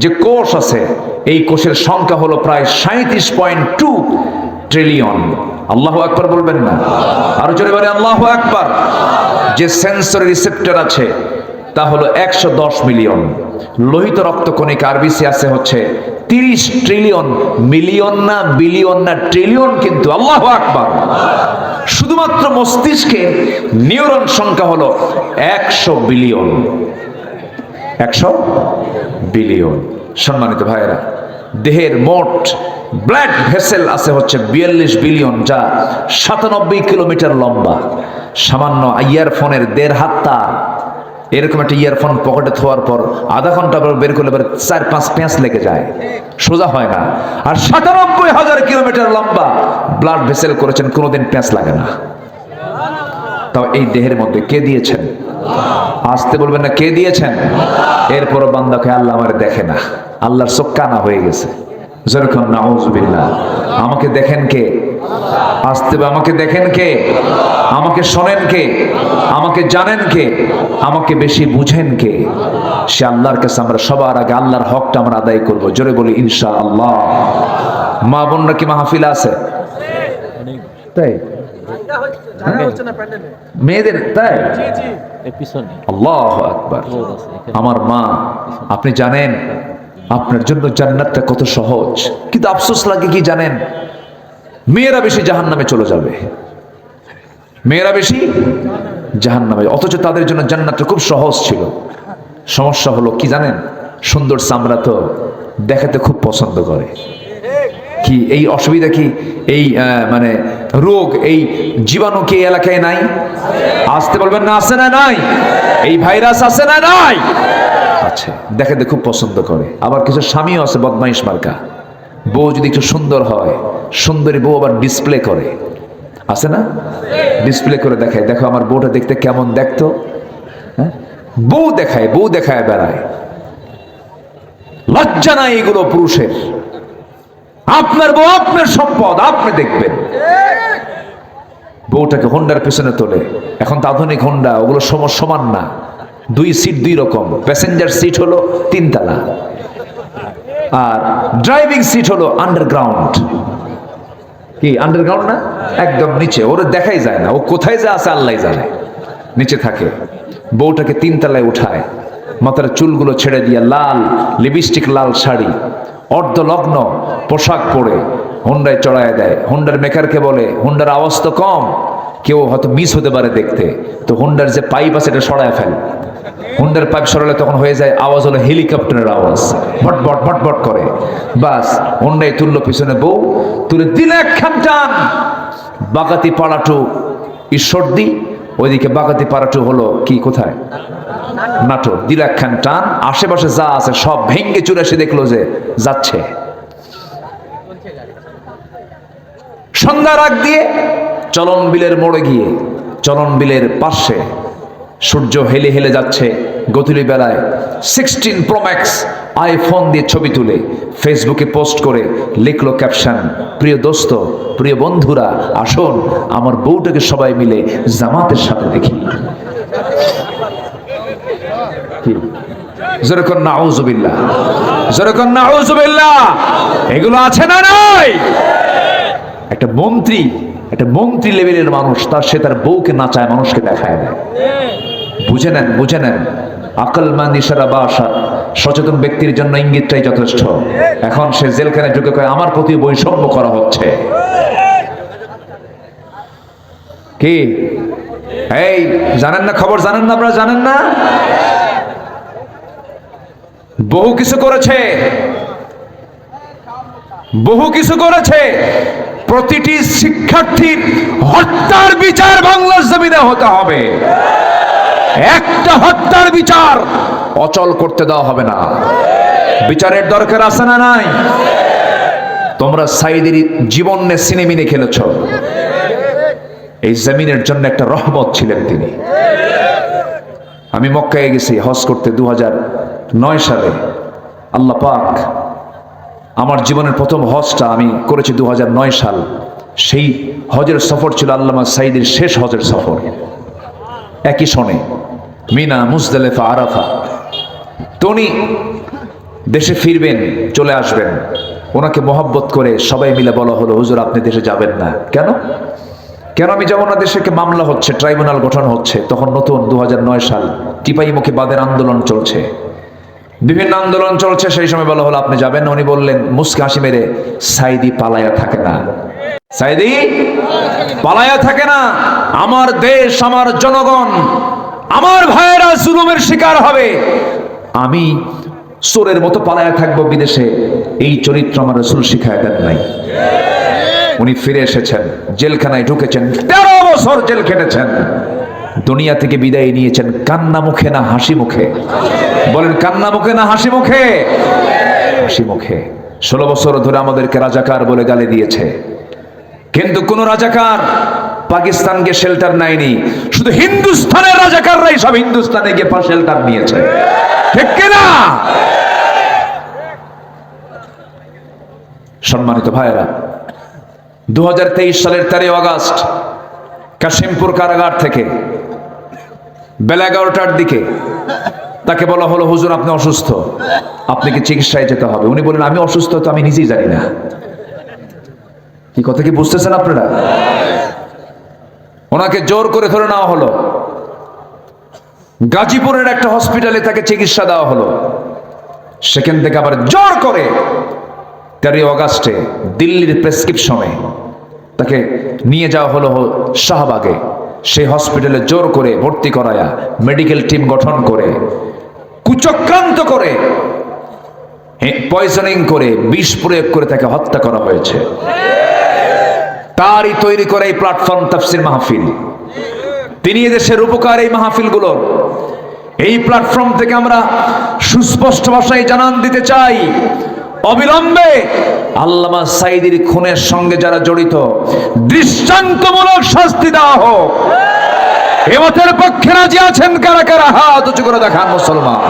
যে কোষ আছে, এই কোষের সংখ্যা হলো প্রায় 37.2 ট্রিলিয়ন। আল্লাহু আকবার বলবেন না? আরো জোরে বলে আল্লাহু আকবার। যে সেন্সরি রিসেপ্টর আছে তা হলো 110 মিলিয়ন। লোহিত রক্তকণিকা আরবিসি আছে হচ্ছে 30 ট্রিলিয়ন। মিলিয়ন না, বিলিয়ন না, ট্রিলিয়ন কিন্তু। আল্লাহু আকবার। শুধুমাত্র মস্তিষ্কের নিউরন সংখ্যা হলো 100 বিলিয়ন। 100 বিলিয়ন। সম্মানিত ভাইয়েরা, দেহের মোট ব্লাড ভেসেল আছে হচ্ছে 42 বিলিয়ন, যা 97 কিলোমিটার লম্বা। সামান্য ইয়ারফোনের 1.5 হাত তার, এরকম একটা ইয়ারফোন পকেটে থোয়ার পর আধা ঘন্টা পর বের করলে 4-5 প্যাঁচ লেগে যায়, সোজা হয় না। আর 97,000 কিলোমিটার লম্বা ব্লাড ভেসেল করেছেন, কোনোদিন প্যাঁচ লাগে না। তাও এই দেহের মধ্যে কে দিয়েছেন? আসতে বলবেন না, কে দিয়েছেন? এরপরও বান্দাকে আল্লাহ আমার দেখে না, আল্লাহর চোখ কানা হয়ে গেছে। যেরকম নাউজুবিল্লাহ। আমাকে দেখেন কে? আসতে আমাকে দেখেন কে? আমাকে শোনেন কে? আমাকে জানেন কে? আমাকে বেশি বুঝেন কে? সে আল্লাহর কাছে আমরা সবার আগে আল্লাহর হকটা আমরা আদায় করব। জোরে বলি ইনশাআল্লাহ। মা বোনরা কি মাহফিল আছে? তাই মেয়েদের, তাই আল্লাহু আকবার। আমার মা, আপনি জানেন আপনার জন্য জান্নাতটা কত সহজ, কিন্তু আফসোস লাগে কি জানেন? মেয়েরা বেশি জাহান্নামে চলে যাবে, মেয়েরা বেশি জাহান্নামে, অথচ তাদের জন্য জান্নাতটা খুব সহজ ছিল। সমস্যা হলো কি জানেন? সুন্দর চামড়া তো দেখাতে খুব পছন্দ করে। কি এই অসুবিধা কি? এই মানে রোগ, এই জীবাণু কি এলাকায় নাই? আসতে বলবেন না, আছে না নাই? এই ভাইরাস আছে না নাই? আচ্ছা, দেখাতে খুব পছন্দ করে। আবার কিছু স্বামীও আছে বদমাইশ মার্কা, বউ যদি একটু সুন্দর হয়, সুন্দরী বউ আবার ডিসপ্লে করে, আছে না? ডিসপ্লে করে দেখায়, দেখো আমার বউটা দেখতে কেমন দেখতো। হ্যাঁ, বউ দেখায়, বউ দেখায় বেড়ায়। লজ্জা নাই এগুলো পুরুষের? আপনার বউ আপনার সম্পদ, আপনি দেখবেন। বউটাকে হোন্ডার পেছনে তোলে, এখন তো আধুনিক হোন্ডা, ওগুলো সমান না, 2 সিট 2 রকম। প্যাসেঞ্জার সিট হলো 3 তলা, আর ড্রাইভিং সিট হলো আন্ডারগ্রাউন্ড। কি আন্ডারগ্রাউন্ড না? একদম নিচে, ওর দেখাই যায় না, ও কোথায় যা আছে আল্লাহ জানে, নিচে থাকে। বউটাকে 3 তলায় উঠায়, মাথার চুলগুলো ছেড়ে দিয়ে লাল লিপস্টিক, লাল শাড়ি, অর্ধলগ্ন পোশাক পরে হোন্ডায় চড়ায় দেয়। হোন্ডার মেকারকে বলে, হোন্ডার আওয়াজ তো কম, কেউ হয়তো মিস হতে পারে দেখতে, তো হোন্ডার যে পাইপ আছে এটা সরায় ফেল। হোন্ডার পাইপ সরালে তখন হয়ে যায় আওয়াজ হলো হেলিকপ্টারের আওয়াজ, ভটভট ভটভট করে। বাস হোন্ডায় তুললো পিছনে বউ, তুলে দিলে একখান টান। বাগাতি পাড়াটু ঈশ্বরদী, ওইদিকে বাগাতি পাড়াটু হলো কি কোথায় নাটোর। দিল একখান টান, আশেপাশে যা আছে সব ভেঙ্গে চুরে এসে দেখলো যে যাচ্ছে। সন্ধ্যার আগ দিয়ে চলন বিলের মোড়ে গিয়ে, চলন বিলের পাশে সূর্য হেলে হেলে যাচ্ছে গধূলি বেলায়, 16 Pro Max আইফোন দিয়ে ছবি তুলে ফেসবুকে পোস্ট করে লিখলো ক্যাপশন, প্রিয় দোস্ত, প্রিয় বন্ধুরা, আসুন আমার বউটাকে সবাই মিলে জামাতের সাথে দেখি। যেরকম নাউজুবিল্লাহ, যেরকম নাউজুবিল্লাহ। এগুলো আছে না নাই? একটা মন্ত্রী লেভেলের মানুষ, সে তার বউকে নাচায়, মানুষকে দেখায় দেয়। বুঝে নেন, বুঝে নেন। আকলমান ইশারা বাসা, সচেতন ব্যক্তির জন্য ইঙ্গিতটাই যথেষ্ট। এখন সে জেলখানায় ঢুকে কয় আমার প্রতি বৈষম্য করা হচ্ছে। কি এই জানেন না? খবর জানেন না? আপনারা জানেন না? বহু কিছু করেছে, বহু কিছু করেছে। প্রতিটি শিক্ষার্থীর হত্যার বিচার বাংলার জমিনে হতে হবে। একটা হত্যার বিচার অচল করতে দেওয়া হবে না। বিচারের দরকার আছে না নাই? তোমরা সাইদের জীবন নিয়ে সিনেমিনে খেলেছ, এই জমিনের জন্য একটা রহমত ছিলেন তিনি। আমি মক্কায় গেছি হজ করতে 2009 সালে। আল্লাহ পাক আমার জীবনের প্রথম হজটা আমি করেছি 2009 সাল। সেই হজের সফর ছিল আল্লামা সাইদের শেষ হজের সফর। একই সনে মিনা, মুজদালিফা, আরাফা। তনি দেশে ফিরবেন, চলে আসবেন, ওনাকে মহব্বত করে সবাই মিলে বলা হলো, হুজুর আপনি দেশে যাবেন না। কেন কেন আমি যাবো না দেশে? মামলা হচ্ছে, ট্রাইব্যুনাল গঠন হচ্ছে। তখন নতুন 2009 সাল, টিপাইমুখী বাদের আন্দোলন চলছে, বিভিন্ন আন্দোলন চলছে। সেই সময় বলা হলো আপনি যাবেন না। উনি বললেন মুস্কি হাসি মেরে, সাইদি পালায়া থাকে না, সাইদি পালায়া থাকে না। আমার দেশ, আমার জনগণ, আমার ভাইয়েরা জুলুমের শিকার হবে, আমি চোরের মতো পালায়া থাকবো বিদেশে, এই চরিত্র আমার রাসূল শিখায় দেন নাই। উনি ফিরে এসেছেন, জেলখানায় ঢুকেছেন, 13 বছর জেল খেটেছেন, দুনিয়া থেকে বিদায় নিয়েছেন কান্না মুখে না হাসি মুখে? বলেন কান্না মুখে না হাসি মুখে? হাসি মুখে। 16 বছর ধরে আমাদেরকে রাজাকার বলে গালি দিয়েছে, কিন্তু কোন রাজাকার পাকিস্তানকে শেল্টার নেয়নি, শুধু হিন্দুস্তানের রাজাকাররাই সব হিন্দুস্তানে গিয়ে শেল্টার নিয়েছে, ঠিক কিনা? সম্মানিত ভাইয়েরা, 2023 সালের 13 আগস্ট কাশিমপুর কারাগার থেকে বেলা 11টার দিকে তাকে বলা হলো, হুজুর আপনি অসুস্থ, আপনাকে চিকিৎসায় যেতে হবে। উনি বললেন আমি অসুস্থ তো আমি নিজেই জানি না। কি কথা কি বুঝতেছেন আপনারা? ওনাকে জোর করে ধরে নেওয়া হলো, গাজীপুরের একটা হসপিটালে তাকে চিকিৎসা দেওয়া হলো। সেখান থেকে আবার জোর করে 13 আগস্টে দিল্লির প্রেসক্রিপশনে তাকে নিয়ে যাওয়া হলো শাহবাগে। সেই হসপিটালে জোর করে ভর্তি করায়া, মেডিকেল টিম গঠন করে, কুচক্রান্ত করে, পয়জনিং করে, বিষ প্রয়োগ করে তাকে হত্যা করা হয়েছে। তারই তৈরি করে এই প্ল্যাটফর্ম তাফসীর মাহফিল। তিনি এদেশের উপকার এই মাহফিলগুলোর। এই প্ল্যাটফর্ম থেকে আমরা সুস্পষ্ট ভাষায় জানান দিতে চাই, অবিলম্বে আল্লামা সাঈদীর খুনের সঙ্গে যারা জড়িত, দৃষ্টান্তমূলক শাস্তি দেওয়া হোক। এ মতের পক্ষে রাজি আছেন কারা কারা? হাত উঁচু করে দেখান মুসলমান।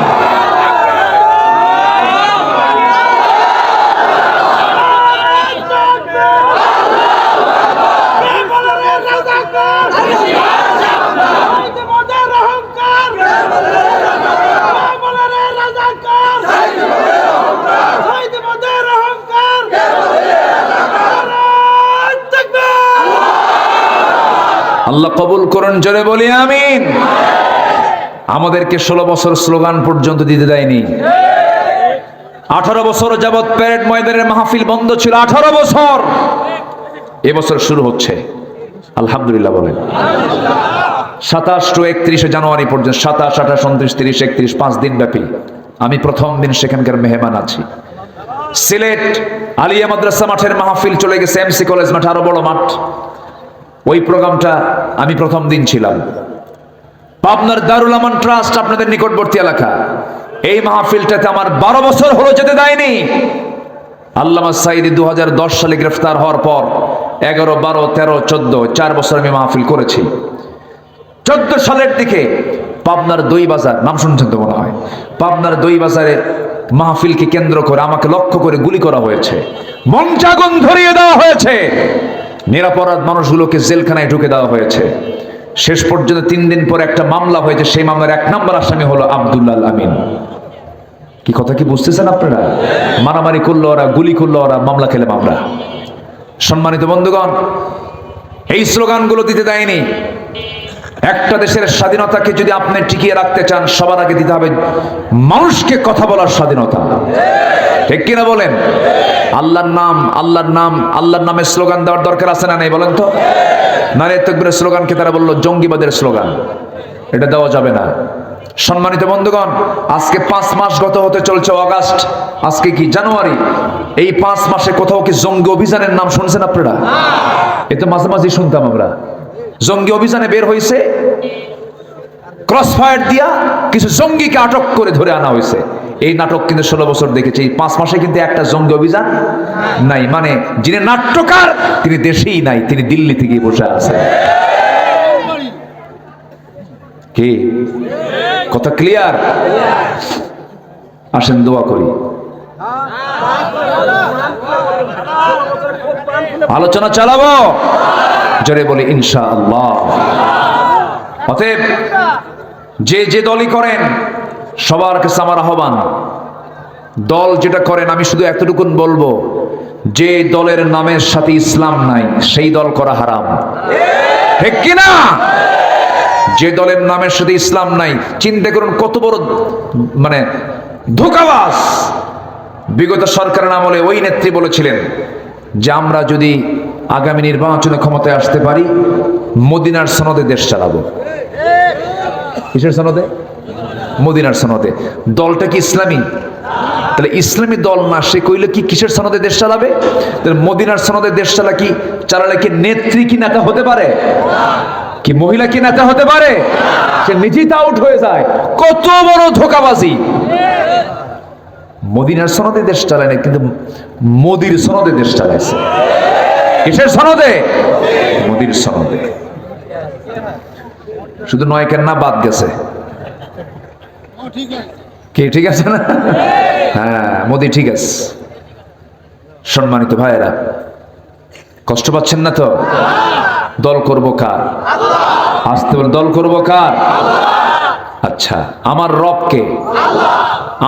আল্লাহ কবুল করুন, জোরে বলি আমিন। আমাদেরকে 16 বছর স্লোগান পর্যন্ত দিতে দেয়নি। 18 বছর যাবৎ প্যারেড ময়দানের মাহফিল বন্ধ ছিল, 18 বছর। এবছর শুরু হচ্ছে, আলহামদুলিল্লাহ বলেন। 27 to 31 জানুয়ারি পর্যন্ত, 27, 28, 29, 30, 31, 5 দিন ব্যাপী। আমি প্রথম দিন সেখানকার মেহমান আছি। সিলেট আলিয়া মাদ্রাসা মাঠের মাহফিল চলে গেছে এমসি কলেজ মাঠ, আরো বড় মাঠ। ওই প্রোগ্রামটা আমি প্রথম দিন ছিলাম। পাবনার দারুল আমান ট্রাস্ট, আপনাদের নিকটবর্তী এলাকা, এই মাহফিলটাতে আমার 12 বছর হলো যেতে দেয়নি। আল্লামা সাঈদী 2010 সালে গ্রেফতার হওয়ার পর 11, 12, 13, 14, 4 বছর আমি মাহফিল করেছি। 14 সালের দিকে পাবনার দই বাজার, নাম শুনছেন তো মনে হয়, পাবনার দই বাজারে মাহফিলকে কেন্দ্র করে আমাকে লক্ষ্য করে গুলি করা হয়েছে, মঞ্চে আগুন ধরিয়ে দেওয়া হয়েছে, নিরাপরাধ মানুষগুলোকে জেলখানায় ঢুকে দেওয়া হয়েছে। শেষ পর্যন্ত 3 দিন পরে একটা মামলা হয়েছে, সেই মামলার 1 নম্বর আসামি হলো আব্দুল্লাহ আল আমিন। কি কথা কি বুঝতেছেন আপনারা? মারামারি করলো ওরা, গুলি করলো ওরা, মামলা খেলে মামলা। সম্মানিত বন্ধুগণ, এই স্লোগানগুলো দিতে দেয়নি। একটা দেশের স্বাধীনতাকে যদি আপনি টিকিয়ে রাখতে চান, সবার আগে দিতে হবে মানুষকে কথা বলার স্বাধীনতা, ঠিক কিনা বলেন? আল্লাহর নাম, আল্লাহর নাম, আল্লাহর নামে স্লোগান দেওয়ার দরকার আছে না নাই বলেন তো? নারে তাকবীরের স্লোগানকে তারা বললো জঙ্গিবাদের স্লোগান, এটা দেওয়া যাবে না। সম্মানিত বন্ধুগণ, আজকে 5 মাস গত হতে চলছে, আগস্ট, আজকে কি জানুয়ারি। এই 5 মাসে কোথাও কি জঙ্গি অভিযানের নাম শুনছেন আপনারা? এ তো মাঝে মাঝে শুনতাম আমরা। জঙ্গি অভিযানে বের হয়েছে, ক্রসফায়ার দিয়া কিছু জঙ্গিকে আটক করে ধরে আনা হয়েছে। এই নাটক কিন্তু 16 বছর দেখেছি। এই 5 মাসে কিন্তু একটা জঙ্গি অভিযান নাই। মানে যিনি নাট্যকার তিনি দেশেই নাই, তিনি দিল্লিতে গিয়ে বসে আছেন। কি কথা ক্লিয়ার? আসেন দোয়া করি, আলোচনা চালাবো, জোরে বলি ইনশাআল্লাহ। অতএব যে যে দলই করেন, সবার কাছে আমার আহ্বান, দল যেটা করেন, আমি শুধু এতটুকুন বলবো, যে দলের নামের সাথে ইসলাম নাই সেই দল করা হারাম, ঠিক কিনা? যে দলের নামের সাথে ইসলাম নাই, চিন্তা করুন কত বড় মানে ধোঁকাবাজ। বিগত সরকারের আমলে ওই নেত্রী বলেছিলেন যে আমরা যদি আগামী নির্বাচনে ক্ষমতায় আসতে পারি, মদিনার সনদে দেশ চালাবো। কিসের সনদে? মদিনার সনদে। দলটা কি ইসলামী? তাহলে ইসলামী দল না, সে কইলে কি কিসের সনদে দেশ চালাবে? তাহলে মদিনার সনদে দেশ চালালে কি নেত্রী কি নেতা হতে পারে? কি মহিলা কি নেতা হতে পারে? সে নিজেই তা আউট হয়ে যায়। কত বড় ধোঁকাবাজি! মদিনার সনদে দেশ চালায় না, কিন্তু মোদির সনদে দেশ চালাইছে। কিসের সনদে? মোদির সনদে। শুধু নয় কেন না, বাদ গেছে কি? ঠিক আছে না? হ্যাঁ, মোদি ঠিক আছে। সম্মানিত ভাইয়েরা, কষ্ট পাচ্ছেন না তো? দল করব কার? আসতে বল, দল করব কার? আচ্ছা, আমার রবকে,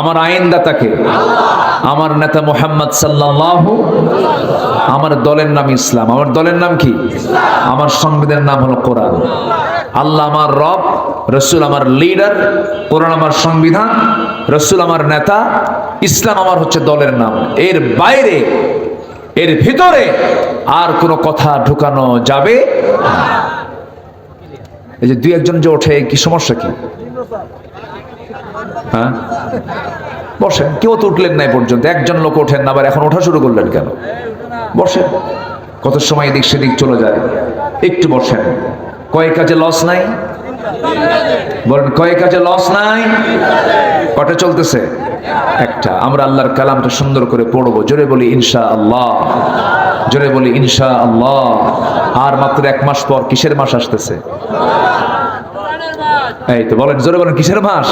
আমার আইনদাতাকে, আমার নেতা মুহাম্মদ সাল্লাল্লাহু, আমার দলের নাম ইসলাম। আমার দলের নাম কি? আমার সংবিধানের নাম হলো কোরআন। আল্লাহ আমার রব, রসুল আমার লিডার, কোরআন আমার সংবিধান, রসুল আমার নেতা, ইসলাম আমার হচ্ছে দলের নাম। এর বাইরে, এর ভিতরে আর কোনো কথা ঢুকানো যাবে না। এই যে দুই একজন যে ওঠে, কি সমস্যা কি? হ্যাঁ, বসেন। কেউ তো উঠলেন না পর্যন্ত, একজন লোক ওঠেন না, আবার এখন ওঠা শুরু করলেন কেন? বসেন। কত সময় এদিক সেদিক চলে যায়, একটু বসেন। কয় কাজে লস নাই? বলেন, কয় কাজে লস নাই? কটা চলতেছে? একটা। আমরা আল্লাহর কালামটা সুন্দর করে পড়বো। জোরে বলি ইনশাআল্লাহ, জোরে বলি ইনশাআল্লাহ। আর মাত্র 1 মাস পর কিসের মাস আসতেছে? এই তো বলেন, জোরে বলেন, কিসের মাস?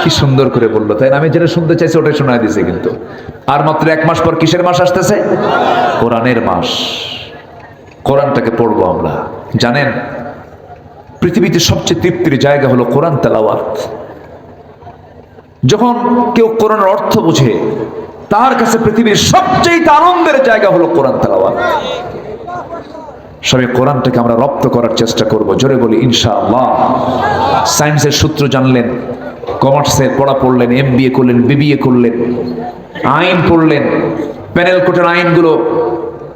কি সুন্দর করে বললো, তাই না? আমি যেটা শুনতে চাইছি ওটাই শোনায় দিছে। কিন্তু আর মাত্র 1 মাস পর কিসের মাস আসতেছে? কোরআনের মাস। কোরআনটাকে পড়বো আমরা। জানেন, পৃথিবীতে সবচেয়ে তৃপ্তির জায়গা হলো কোরআন তেলাওয়াত। যখন কেউ কোরআনের অর্থ বুঝে, তার কাছে পৃথিবীর সবচেয়ে আনন্দের জায়গা হলো কোরআন তেলাওয়াত। সবাই কোরআনটাকে আমরা রপ্ত করার চেষ্টা করব। জোরে বলি ইনশাআল্লাহ। সায়েন্সের সূত্র জানলেন, কমার্সের পড়া পড়লেন, MBA করলেন, BBA করলেন, আইন পড়লেন, প্যানেল কোর্টের আইনগুলো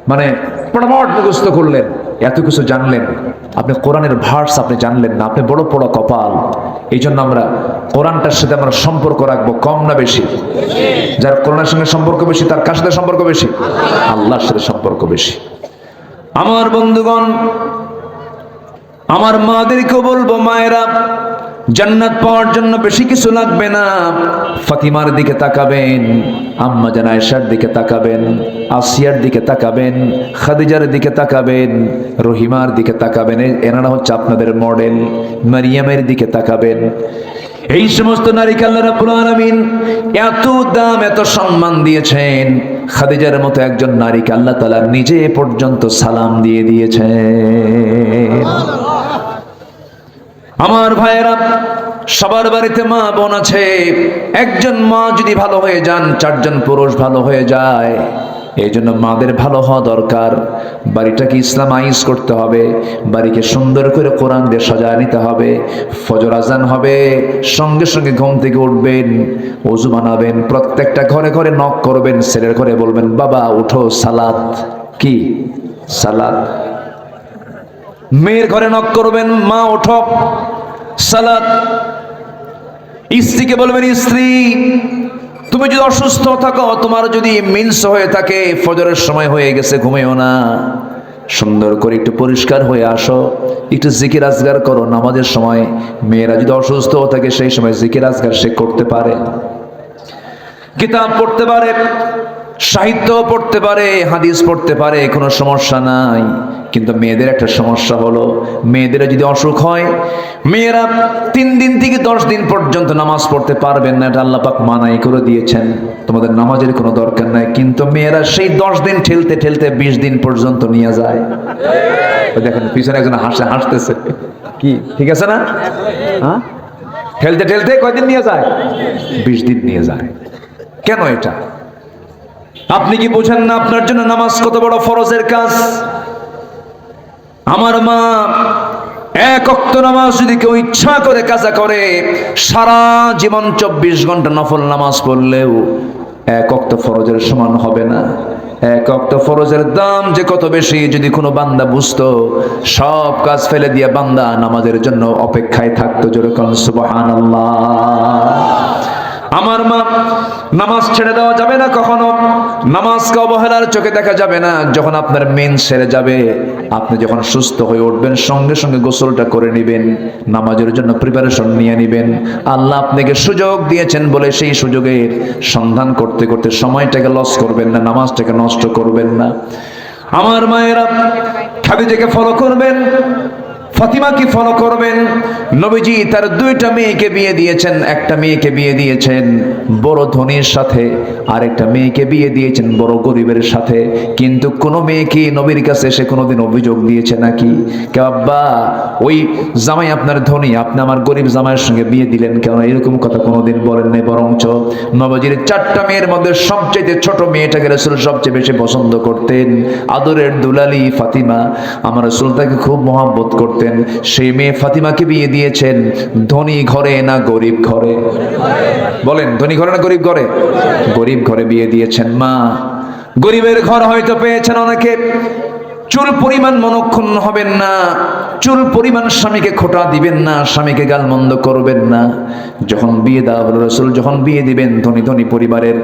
মানে পড়ামট মুখস্থ করলেন, এত কিছু জানলেন, আপনি কোরআনের ভার্স আপনি জানলেন না, আপনি বড় পড়া কপাল। এই জন্য আমরা কোরআনটার সাথে আমরা সম্পর্ক রাখবো, কম না বেশি? যার কোরআনের সঙ্গে সম্পর্ক বেশি, তার কার সাথে সম্পর্ক বেশি? আল্লাহর সাথে সম্পর্ক বেশি। আমার বন্ধুগণ, আমার মাদেরকেও বলবো, মায়েরা, জান্নাত পাওয়ার জন্য বেশি কিছু লাগবে না। ফাতিমার দিকে তাকাবেন, আম্মা জান আয়েশার দিকে তাকাবেন, আসিয়ার দিকে তাকাবেন, খাদিজার দিকে তাকাবেন, রহিমার দিকে তাকাবেন। এনারা হচ্ছে আপনাদের মডেল। মারিয়ামের দিকে তাকাবেন। এই সমস্ত নারীকে আল্লাহ রাব্বুল আলামিন এত দাম, এত সম্মান দিয়েছেন। খাদিজার মতো একজন নারীকে আল্লাহ তাআলা নিজে পর্যন্ত সালাম দিয়ে দিয়েছেন। আমার ভাইয়েরা, সবার বাড়িতে মা বোন আছে। একজন মা যদি ভালো হয়ে যান, 4 জন পুরুষ ভালো হয়ে যায়। এই জন্য মাদের ভালো হওয়া দরকার। বাড়িটাকে ইসলামাইজ করতে হবে, বাড়িকে সুন্দর করে কোরআন দিয়ে সাজায় নিতে হবে। ফজর আজান হবে, সঙ্গে সঙ্গে ঘুম থেকে উঠবেন, ওযু বানাবেন, প্রত্যেকটা ঘরে ঘরে নক করবেন, ছেলের ঘরে বলবেন, বাবা উঠো, সালাত। কি সালাত? মেয়ের ঘরে নক করবেন, মা ওঠো, সালাত। স্ত্রীকে বলবেন, স্ত্রী তুমি যদি অসুস্থ থাকো, তোমার যদি মিন্স হয়ে থাকে, ফজরের সময় হয়ে গেছে, ঘুমিও না, সুন্দর করে একটু পরিষ্কার হয়ে আসো, একটু জিকির আজগার করো। নামাজের সময় মেয়েরা যদি অসুস্থ থাকে, সেই সময় জিকির আজগার সে করতে পারে, কিতাব পড়তে পারে, সাহিত্য পড়তে পারে, হাদিস পড়তে পারে, কোনো সমস্যা নাই। কিন্তু মেয়েদের একটা সমস্যা হলো, মেয়েদের যদি অসুখ হয়, মেয়েরা 3 দিন থেকে 10 দিন পর্যন্ত নামাজ পড়তে পারবেন না। এটা আল্লাহ পাক মানাই করে দিয়েছেন, তোমাদের নামাজের কোনো দরকার নাই। কিন্তু মেয়েরা সেই 10 দিন ঠেলতে ঠেলতে 20 দিন পর্যন্ত নিয়ে যায়। দেখেন পিছনে একজন হাসতেছে, কি ঠিক আছে না? হ্যাঁ, ঠেলতে ঠেলতে কয়দিন নিয়ে যায়? 20 দিন নিয়ে যায়। কেন এটা? আপনি কি বোঝেন না আপনার জন্য নামাজ কত বড় ফরজের কাজ? আমার মা এক ওয়াক্ত নামাজ যদি কেউ ইচ্ছা করে কাজা করে, সারা জীবন 24 ঘন্টা নফল নামাজ পড়লেও এক ওয়াক্ত ফরজের সমান হবে না। এক ওয়াক্ত ফরজের দাম যে কত বেশি যদি কোনো বান্দা বুঝতো, সব কাজ ফেলে দিয়ে বান্দা নামাজের জন্য অপেক্ষায় থাকতো। জোরে বলেন সুবহানাল্লাহ। আমার মা, নামাজ ছেড়ে দেওয়া যাবে না কখনো, নামাজকে অবহেলার চোখে দেখা যাবে না। যখন আপনার মেন সেরে যাবে, আপনি যখন সুস্থ হয়ে উঠবেন, সঙ্গে সঙ্গে গোসলটা করে নেবেন, নামাজের জন্য প্রিপারেশন নিয়ে নেবেন। আল্লাহ আপনাকে সুযোগ দিয়েছেন বলে সেই সুযোগের সন্ধান করতে করতে সময়টাকে লস করবেন না, নামাজটাকে নষ্ট করবেন না। আমার মায়েরা, খাদিজাকে ফলো করবেন, ফাতিমাকে ফলো করবেন। নবীজি তার দুইটা মেয়েকে বিয়ে দিয়েছেন। একটা মেয়েকে বিয়ে দিয়েছেন বড় ধনীর সাথে, আর একটা মেয়েকে বিয়ে দিয়েছেন বড় গরিবের সাথে। কিন্তু কোন মেয়ে কি নবীর কাছে এসে কোনোদিন অভিযোগ দিয়েছে নাকি? কে আব্বা, ওই জামাই আপনার ধনী, আপনি আমার গরিব জামাইয়ের সঙ্গে বিয়ে দিলেন কেন? এরকম কথা কোনোদিন বলেন নাই। বরঞ্চ নবীজির 4টা মেয়ের মধ্যে সবচেয়ে ছোট মেয়েটাকে রাসূল সবচেয়ে বেশি পছন্দ করতেন। আদরের দুলালি ফাতিমা, আমার রাসূল তাকে খুব মহব্বত করতেন। সেই মেয়ে ফাতিমাকে বিয়ে দিয়েছেন ধনী ঘরে না গরিব ঘরে? বলেন, ধনী ঘরে না গরিব ঘরে? গরিব ঘরে বিয়ে দিয়েছেন। মা, গরিবের ঘর হয়তো পেয়েছেন অনেকে, চুল পরিমাণ মনক্ষুণ্ণ হবেন না, চুল পরিমাণ স্বামীকে খোঁটা দিবেন না, স্বামীকে গালমন্দ করবেন না। যখন বিয়ে দেওয়া হলো, রাসূল যখন বিয়ে দিবেন, ধনী ধনী পরিবারের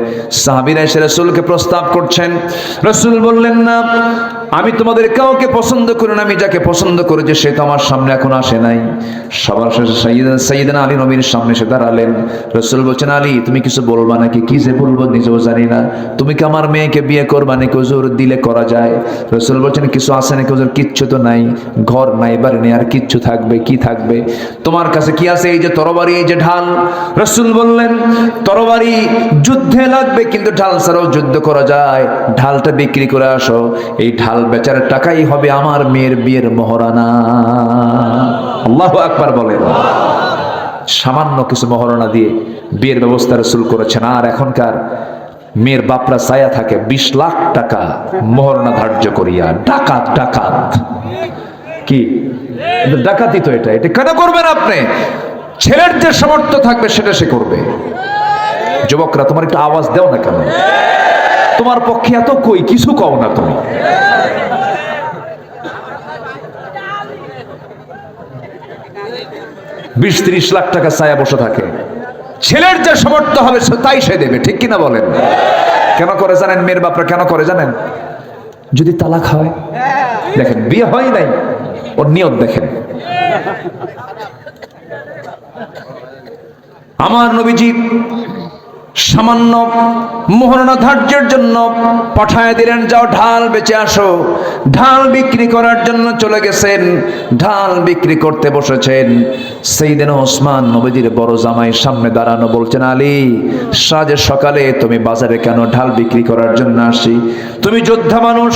সাহাবীরা এসে রাসূলকে প্রস্তাব করছেন। রাসূল বললেন, না, আমি তোমাদের কাউকে পছন্দ করি না, আমি যাকে পছন্দ করেছি সে তো আমার সামনে এখন আসে নাই। সবার শেষে সাইয়েদনা আলী নবীর সামনে এসে দাঁড়ালেন। রাসূল বলছেন, আলী তুমি কিছু বলবা নাকি? কি যে বলবো নিজেও জানি না। তুমি কি আমার মেয়েকে বিয়ে করবা নাকি? হুজুর দিলে করা যায়। রাসূল বলছেন, কিছু আছে নাকি? হুজুর কিচ্ছু তো নাই, ঘর নাই, বাড়ি নেই, আর কিচ্ছু থাকবে? কি থাকবে তোমার কাছে? কি আছে? এই যে তরবারি, এই যে ঢাল। রাসূল বললেন, তরবারি যুদ্ধে লাগবে, কিন্তু ঢাল ছাড়াও যুদ্ধ করা যায়। ঢালটা বিক্রি করে আসো, এই ঢাল বেচার টাকাই হবে আমার মেয়ের বিয়ের মহরানা। আল্লাহু আকবার বলেন। সামান্য কিছু মহরানা দিয়ে বিয়ের ব্যবস্থা রাসূল করেছেন। আর এখনকার মেয়ের বাপরা ছায়া থাকে 20 লাখ টাকা মহরনা ধার্য করিয়া। ডাকাত, ডাকাত কি ডাকাতি তো এটা। এটা কেন করবেন আপনি? ছেলের যে সামর্থ্য থাকবে সেটা সে করবে। যুবকরা, তোমার একটু আওয়াজ দাও না কেন? তোমার পক্ষে এত কই, কিছু কও না তুমি। বিশ 30 লাখ টাকা ছায়া বসে থাকে। ছেলের যে সামর্থ্য হবে তাই সে দেবে, ঠিক কিনা বলেন? কেন করে জানেন? মেয়ের বাপরা কেন করে জানেন? যদি তালাক হয়, দেখেন বিয়ে হয় নাই, ওর নিয়ত দেখেন। আমার নবীজি সামান্য মোহরানা ধার্যের জন্য পাঠায় দিলেন, যাও ঢাল বেচে আসো। ঢাল বিক্রি করার জন্য চলে গেছেন, ঢাল বিক্রি করতে বসেছেন। সাইয়েদনা ওসমান নবীজির বড় জামাই সামনে দাঁড়ানো, বলছেন, আলী সাজে সকালে তুমি বাজারে কেন? ঢাল বিক্রি করার জন্য আসি। তুমি যোদ্ধা মানুষ,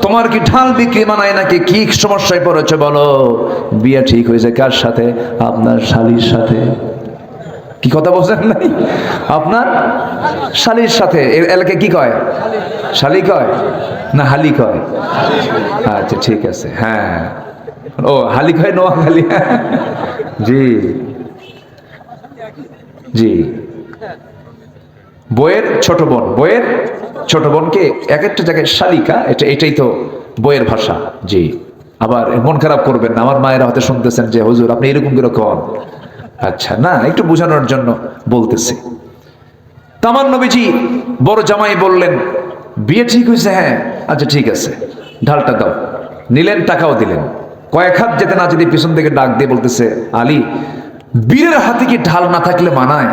তোমার কি ঢাল বিক্রি মানায় নাকি? কি সমস্যায় পড়েছে বলো? বিয়ে ঠিক হয়েছে কার সাথে? আপনার শালীর সাথে। কি কথা বলছেন নাই? আপনার শালীর সাথে। এলাকায় কি কয়? শালী কয় না হালি কয়? আচ্ছা ঠিক আছে, হ্যাঁ। ও হালি কয় নোয়াখালী। জি জি। বইয়ের ছোট বোন, বইয়ের ছোট বোনকে এক একটা জায়গায় শালিকা, এটাই তো বইয়ের ভাষা। জি। আবার মন খারাপ করবেন না, আমার মায়েরা হয়তো শুনতেছেন যে হুজুর আপনি এরকম করে কন। আচ্ছা, না, একটু বোঝানোর জন্য বলতেছি। তামান নবীজি বড় জামাই বললেন, বিয়ে ঠিক হয়েছে? হ্যাঁ। আচ্ছা ঠিক আছে, ঢালটা দাও। নিলেন, টাকাও দিলেন। কয়েক হাত যেতে না যেতে পিছন থেকে ডাক দিয়ে বলতেছে, আলী বীরের হাতে কি ঢাল না থাকলে মানায়?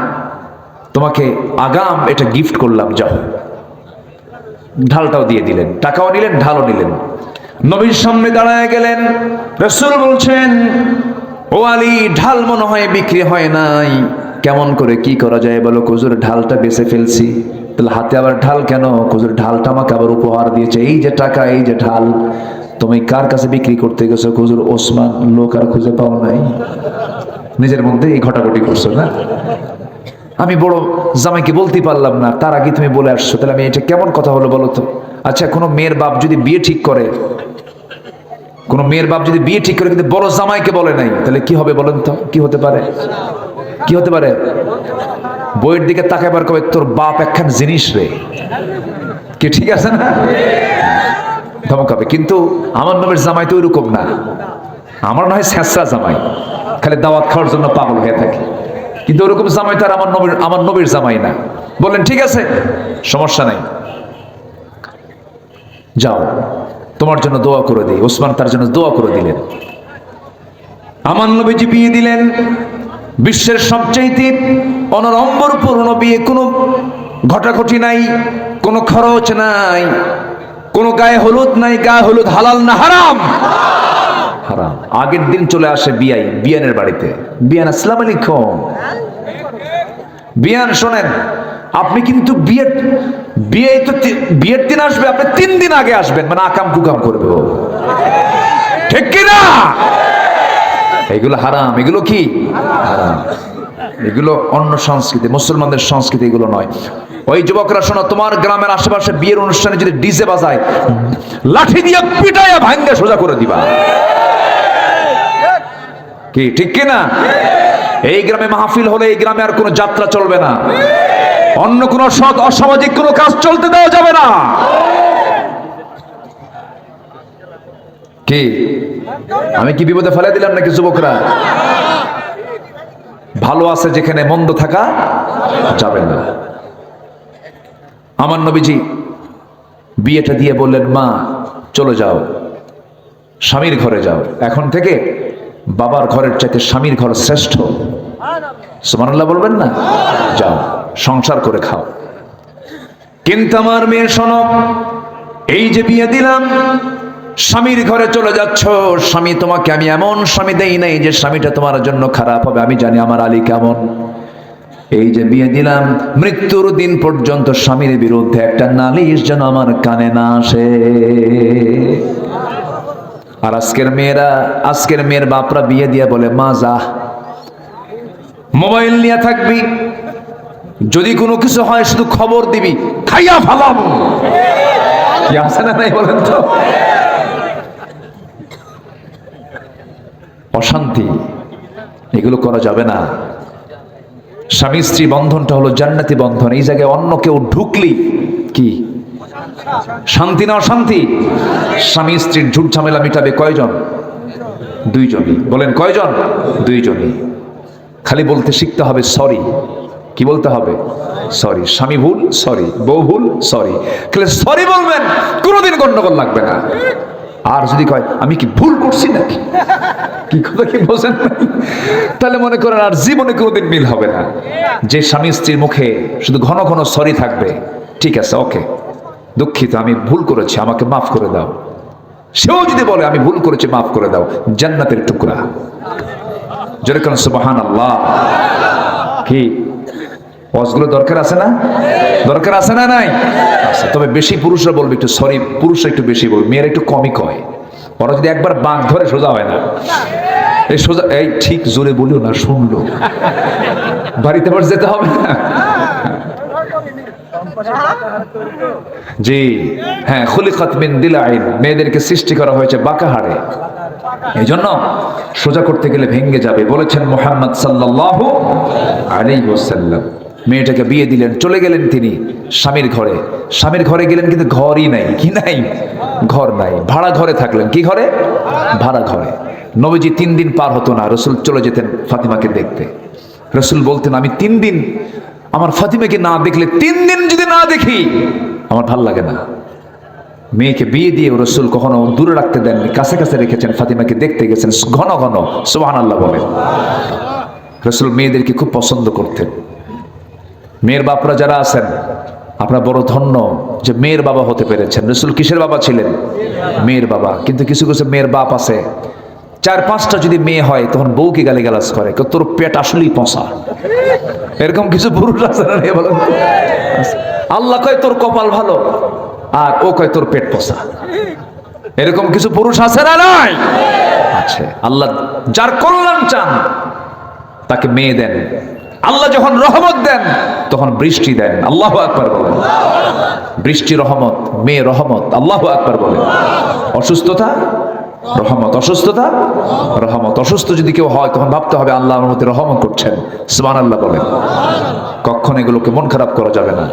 তোমাকে আগাম এটা গিফট করলাম, যাও। ঢালটাও দিয়ে দিলেন, টাকাও নিলেন, ঢালও নিলেন। নবীর সামনে দাঁড়ায় গেলেন। রাসূল বলছেন, ও আলী, ঢাল মনে হয় বিক্রি হয় নাই, কেমন করে কি করা যায় বলো? হুজুর ঢালটা বেচে ফেলছি। তাহলে হাতে আবার ঢাল কেন? হুজুর ঢালটা আমাকে আবার উপহার দিয়েছে, এই যে টাকা, এই যে ঢাল। তুমি কার কাছে বিক্রি করতে গেছো? হুজুর ওসমান। লোক আর খুঁজে পাও নাই? নিজের মধ্যে এই ঘটাঘটি করছো না? আমি বড় জামাইকে বলতেই পারলাম না, তার আগে তুমি বলে আসছো, তাহলে আমি এটা কেমন কথা হলো বলো তো? আচ্ছা, কোনো মেয়ের বাপ যদি বিয়ে ঠিক করে, কোনো মেয়ের বাপ যদি বিয়ে ঠিক করে কিন্তু বড় জামাইকে বলে নাই, তাহলে কি হবে বলেন তো? কি হতে পারে? কি হতে পারে? বইয়ের দিকে তাকাইবার কবে তোর বাপ একখান জিনিস রে, কি ঠিক আছে না? ধমকাবে। কিন্তু আমার নবীর জামাই তো ওইরকম না। আমার নয় ছেঁচড়া জামাই, খালি দাওয়াত খাওয়ার জন্য পাগল হয়ে থাকে, কিন্তু ওরকম জামাই তো আর আমার নবীর জামাই না। বললেন ঠিক আছে, সমস্যা নাই, যাও তোমার জন্য দোয়া করে দিই। ওসমান তার জন্য দোয়া করে দিলেন। আমার নবীজি বিয়ে দিলেন। বিশ্বের সবচেয়ে অনড়ম্বরপূর্ণ বিয়ে, কোনো ঘটাঘটি নাই, কোনো খরচ নাই, কোনো গায়ে হলুদ নাই। গায়ে হলুদ হালাল না হারাম? হারাম। আগের দিন চলে আসে বিয়ানের বাড়িতে। বিয়ান, আসসালামু আলাইকুম। বিয়ান শোনেন, আপনি কিন্তু বিয়ের দিন আসবে, আপনি 3 দিন আগে আসবেন, মানে আকাম কুকাম করবে, ঠিক কিনা? এগুলো হারাম। এগুলো কি হারাম? এগুলো অন্য সংস্কৃতি, মুসলমানদের সংস্কৃতি এগুলো নয়। ওই যুবকরা শোনো, তোমার গ্রামের আশেপাশে বিয়ের অনুষ্ঠানে যদি ডিজে বাজায়, লাঠি দিয়ে পিটাইয়া ভাঙ্গে সোজা করে দিবা, কি ঠিক কিনা? এই গ্রামে মাহফিল হলে এই গ্রামে আর কোনো যাত্রা চলবে না, অন্য কোনো অসামাজিক কোনো কাজ চলতে দেওয়া যাবে না। কি আমি কি বিপদে ফেলে দিলাম নাকি যুবকরা? ভালো আছে যেখানে, মন্দ থাকা যাবে না। আমার নবীজি বিয়েটা দিয়ে বললেন, মা চলে যাও, স্বামীর ঘরে যাও। এখন থেকে বাবার ঘরের চাইতে স্বামীর ঘর শ্রেষ্ঠ। সুবহানাল্লাহ বলবেন না? যাও, সংসার করে খাও। কিন্তু আমার মেয়ে শোনো, এই যে বিয়ে দিলাম, স্বামীর ঘরে চলে যাচ্ছ, স্বামী তোমাকে আমি এমন স্বামী দেই নাই যে স্বামীটা তোমার জন্য খারাপ হবে। আমি জানি আমার আলী কেমন। এই যে বিয়ে দিলাম, মৃত্যুর দিন পর্যন্ত স্বামীর বিরুদ্ধে একটা নালিশ যেন আমার কানে না আসে। আর আজকের মেয়ের বাপরা বিয়ে দিয়ে বলে, মা যা, মোবাইল নিয়ে থাকবি, যদি কোনো কিছু হয় শুধু খবর দিবি, খাইয়া ফালাবো। কি আছে না নাই বলেন তো? অশান্তি, এগুলো করা যাবে না। স্বামী স্ত্রী বন্ধনটা হলো জান্নাতি বন্ধন। এই জায়গায় অন্য কেউ ঢুকলি কি শান্তি না অশান্তি? স্বামী স্ত্রীর ঝুট ঝামেলা মিটাবে কয়জন? 2 জনই। বলেন কয়জন? 2 জনই। খালি বলতে শিখতে হবে সরি। কি বলতে হবে? সরি। স্বামী ভুল, সরি। বউ ভুল, সরি। খালি সরি বলবেন, কোনোদিন গন্ডগোল লাগবে না। আর যদি কয় আমি কি ভুল করছি নাকি, কি কথা কি বোঝেন, তাহলে মনে করেন আর জীবনে কোনোদিন মিল হবে না। যে স্বামী স্ত্রীর মুখে শুধু ঘন ঘন সরি থাকবে, ঠিক আছে, ওকে, দুঃখিত, আমি ভুল করেছি, আমাকে মাফ করে দাও, সেও যদি বলে আমি ভুল করেছি, মাফ করে দাও, জান্নাতের টুকরা। যেরকম সুবহানাল্লাহ। কি ওয়াজগুলো দরকার আছে না? দরকার আছে না নাই? আছে। তবে বেশি পুরুষরা বলবে একটু সরি, পুরুষরা একটু বেশি বলবে, মেয়েরা একটু কমই কয়। ওরা যদি একবার বাঁক ধরে সোজা হয় না। এই সোজা, এই ঠিক জোরে বলিও না, শুনলো, বাড়িতে আবার যেতে হবে না। জি হ্যাঁ, খুলিকাত মিন দিলাইন, মেয়েদেরকে সৃষ্টি করা হয়েছে বাঁকা হাড়ে। এই জন্য সোজা করতে গেলে ভেঙে যাবে, বলেছেন মুহাম্মদ সাল্লাল্লাহু আলাইহি ওয়াসাল্লাম। মেয়েটাকে বিয়ে দিলেন, চলে গেলেন তিনি স্বামীর ঘরে। স্বামীর ঘরে গেলেন কিন্তু ঘরই নাই। কি নাই? ঘর নাই। ভাড়া ঘরে থাকলেন। কি ঘরে? ভাড়া ঘরে। নবীজি 3 দিন পার হতো না, রসুল চলে যেতেন ফাতিমাকে দেখতে। রসুল বলতেন, আমি 3 দিন আমার ফাতিমাকে না দেখলে, 3 দিন যদি না দেখি আমার ভাল লাগে না। মেয়েকে বিয়ে দিয়ে রসুল কখনো দূরে রাখতে দেননি, কাছে কাছে রেখেছেন, ফাতিমাকে দেখতে গেছেন ঘন ঘন। সুবহানাল্লাহ বলেন। রসুল মেয়েদেরকে খুব পছন্দ করতেন। মেয়ের বাপরা যারা আছেন, আপনারা বড় ধন্য যে মেয়ের বাবা হতে পেরেছেন। রসুল কিসের বাবা ছিলেন? মেয়ের বাবা। কিন্তু কিছু কিছু মেয়ের বাপ আছে, 4-5টা যদি মেয়ে হয় তখন বউকে গালিগালাজ করে, তোর পেট আসলেই পচা। এরকম কিছু পুরুষ আছে না? আল্লাহ কয় তোর কপাল ভালো, আর ও কয় তোর পেট পচা। এরকম কিছু পুরুষ আছে না? নাই আছে। আল্লাহ যার কল্যাণ চান তাকে মেয়ে দেন, আল্লাহ যখন রহমত দেন তখন বৃষ্টি দেন। আল্লাহু আকবার বলেন। বৃষ্টি রহমত, মেয়ে রহমত। আল্লাহু আকবার বলেন। অসুস্থতা রহমত, অসুস্থতা রহমত। অসুস্থ যদি কেউ হয় তখন ভাবতে হবে আল্লাহ আমার মধ্যে রহমত করছেন। সুবহানাল্লাহ বলেন। কখনো এগুলোকে মন খারাপ করা যাবে না।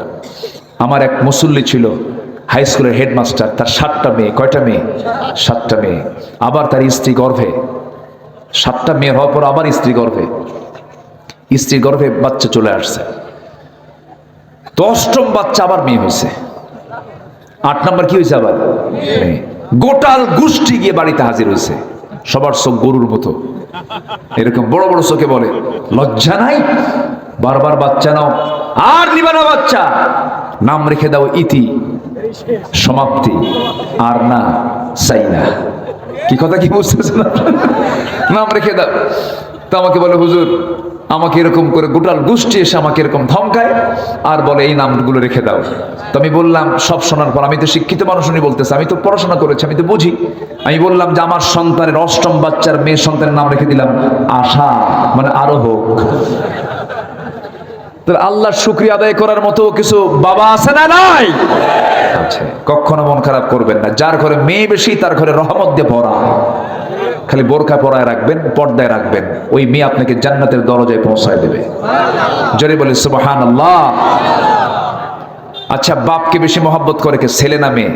আমার এক মুসল্লি ছিল, হাই স্কুলের হেডমাস্টার, তার 7টা মেয়ে। কয়টা মেয়ে? 7টা মেয়ে। আবার তার স্ত্রী গর্ভে। 7টা মেয়ে হওয়ার পর আবার স্ত্রী গর্ভে, স্ত্রী গর্ভে বাচ্চা চলে আসছে। তো 8ম বাচ্চা আবার মেয়ে হয়েছে। 8 নম্বর কি হয়েছে? আবার মেয়ে। গোটাল গোষ্ঠী গিয়ে বাড়িতে হাজির হয়েছে। সবার চোখ গরুর মতো, এরকম বড় বড় চোখে বলে, লজ্জা নাই? বারবার বাচ্চা নাও, আর নিবা না বাচ্চা, নাম রেখে দাও ইতি, সমাপ্তি, আর না চাই না। কি কথা কি বুঝতেছেন? নাম রেখে দাও। তো আমাকে বলে, হুজুর আমাকে এরকম করে গোটাল গোষ্ঠী এসে আমাকে এরকম ধমকায় আর বলে এই নামগুলো রেখে দাও। তো আমি বললাম, সব শোনার পর, আমি তো শিক্ষিত মানুষ, উনি বলতেছে, আমি তো পড়াশোনা করেছি, আমি তো বুঝি। আমি বললাম যে আমার সন্তানের 8ম বাচ্চার মেয়ে সন্তানের নাম রেখে দিলাম আশা, মানে আরো হোক। আল্লাহর শুকরিয়া আদায় করার মতো কিছু বাবা আছে না নাই? আছে। কখনো মন খারাপ করবেন না। যার ঘরে মেয়ে বেশি তার ঘরে রহমত দিয়ে ভরা। খালি বোরকা পরায় রাখবেন, পর্দায় রাখবেন, ওই মেয়ে আপনাকে জান্নাতের দরজায় পৌঁছায় দেবে। জোরে বলি সুবহানাল্লাহ। আচ্ছা, বাপকে বেশি মহব্বত করে কে, ছেলে না মেয়ে?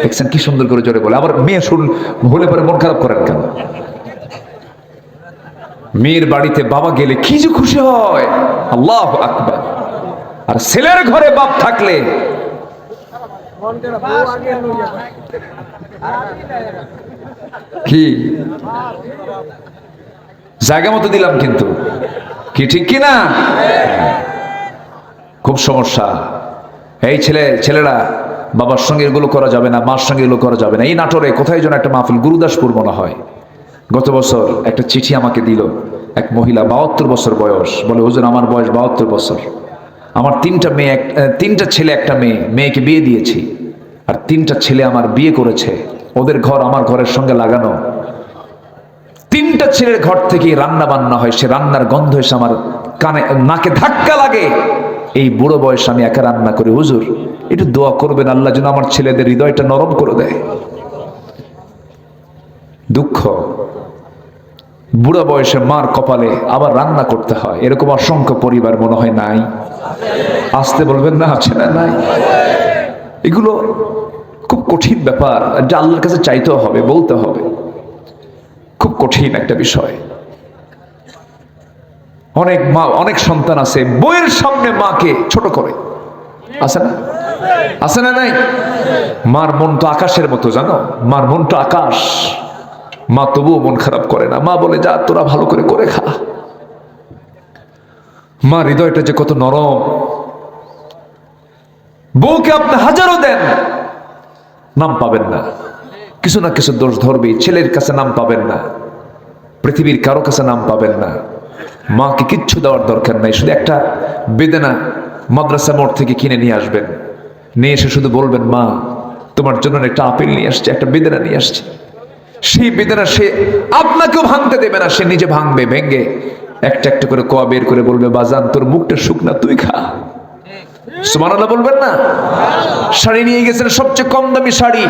দেখছেন কি সুন্দর করে জোরে বলে। আবার মেয়ে শুন হলে পরে মন খারাপ করেন কেন? মেয়ের বাড়িতে বাবা গেলে কি যে খুশি হয়, আল্লাহু আকবার। আর ছেলের ঘরে বাপ থাকলে কি জায়গা মতো দিলাম, কিন্তু কি ঠিক কিনা? খুব সমস্যা। এই ছেলেরা বাবার সঙ্গে এগুলো করা যাবে না, মার সঙ্গে এগুলো করা যাবে না। এই নাটোরে কোথায় যেন একটা মাহফিল, গুরুদাসপুর মনে হয়, গত বছর একটা চিঠি আমাকে দিল এক মহিলা, 72 বছর বয়স। বলে, হুজুর আমার বয়স 72 বছর, আমার 3টা মেয়ে, 3টা ছেলে, একটা মেয়ে। মেয়েকে বিয়ে দিয়েছি, আর 3টা ছেলে আমার বিয়ে করেছে। ওদের ঘর আমার ঘরের সঙ্গে লাগানো। 3টা ছেলের ঘর থেকে রান্না বান্না হয়, সে রান্নার গন্ধ এসে আমার কানে, নাকে ধাক্কা লাগে। এই বুড়ো বয়সে আমি একা রান্না করি। হুজুর একটু দোয়া করবেন, আল্লাহ যেন আমার ছেলেদের হৃদয়টা নরম করে দেয়। দুঃখ, বুড়া বয়সে মার কপালে আবার রান্না করতে হয়। এরকম অসংখ্য পরিবার মনে হয় নাই? আসতে বলবেন না, আছে না? নাই। এগুলো খুব কঠিন ব্যাপার, যা আল্লাহর কাছে চাইতেও হবে, বলতে হবে। খুব কঠিন একটা বিষয়। অনেক মা, অনেক সন্তান আছে বইয়ের সামনে মাকে ছোট করে, আছে না? আছে না? নাই। মার মন তো আকাশের মতো, জানো, মার মন তো আকাশ। মা তবুও মন খারাপ করে না। মা বলে, যা তোরা ভালো করে করে খা। মা হৃদয়টা যে কত নরম। বউকে আপনি হাজারও দেন, নাম পাবেন না। কিছু না কিছু দোষ ধরবেই। ছেলের কাছে নাম পাবেন না, পৃথিবীর কারো কাছে নাম পাবেন না। মাকে কিচ্ছু দেওয়ার দরকার নাই, শুধু একটা বেদেনা মাদ্রাসা মোড় থেকে কিনে নিয়ে আসবেন। নিয়ে এসে শুধু বলবেন, মা তোমার জন্য একটা আপেল নিয়ে আসছে, একটা বেদেনা নিয়ে আসছে। সেই বেদনা সে আপনাকেও ভাঙতে দেবে না, সে নিজে ভাঙবে। ভেঙ্গে একটা একটা করে কোয়া বের করে বলবে, বাজান তোর মুখটা শুকনা, তুই খা। সুবহানাল্লাহ বলবেন না? শাড়ি নিয়ে গেছেন, সবচেয়ে কম দামি শাড়ি।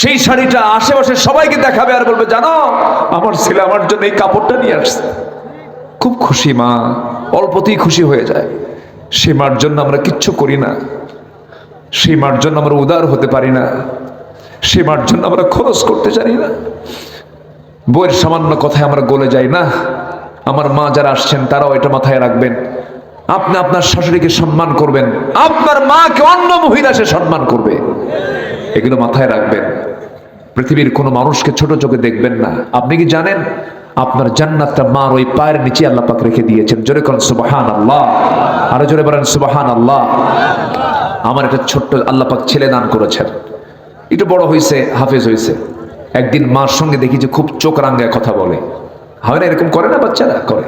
সেই শাড়িটা আশেপাশে সবাইকে দেখাবে আর বলবে, জানো আমার ছেলে আমার জন্য এই কাপড়টা নিয়ে আসছে। খুব খুশি মা, অল্পতেই খুশি হয়ে যায়। সে মার জন্য আমরা কিচ্ছু করি না, সেই মার জন্য আমরা উদার হতে পারি না, সে মার জন্য আমরা খরচ করতে জানি না। বইয়ের সামান্য কথায় আমরা গলে যাই না। আমার মা যারা আসছেন তারাও এটা মাথায় রাখবেন। আপনি আপনার শাশুড়িকে সম্মান করবেন, আপনার মাকে অন্য মহিলা সে সম্মান করবে। এগুলো মাথায় রাখবেন। পৃথিবীর কোনো মানুষকে ছোট চোখে দেখবেন না। আপনি কি জানেন আপনার জান্নাতটা মার ওই পায়ের নিচে আল্লাহ পাক রেখে দিয়েছেন? জোরে করেন সুবহানাল্লাহ। আরো জোরে বলেন সুবহানাল্লাহ। আমার একটা ছোট্ট আল্লাহ পাক ছেলে দান করেছেন, একটু বড় হয়েছে, হাফেজ হয়েছে। একদিন মার সঙ্গে দেখি যে খুব চোখ রাঙ্গায় কথা বলে। হয় না, এরকম করে না বাচ্চারা? করে।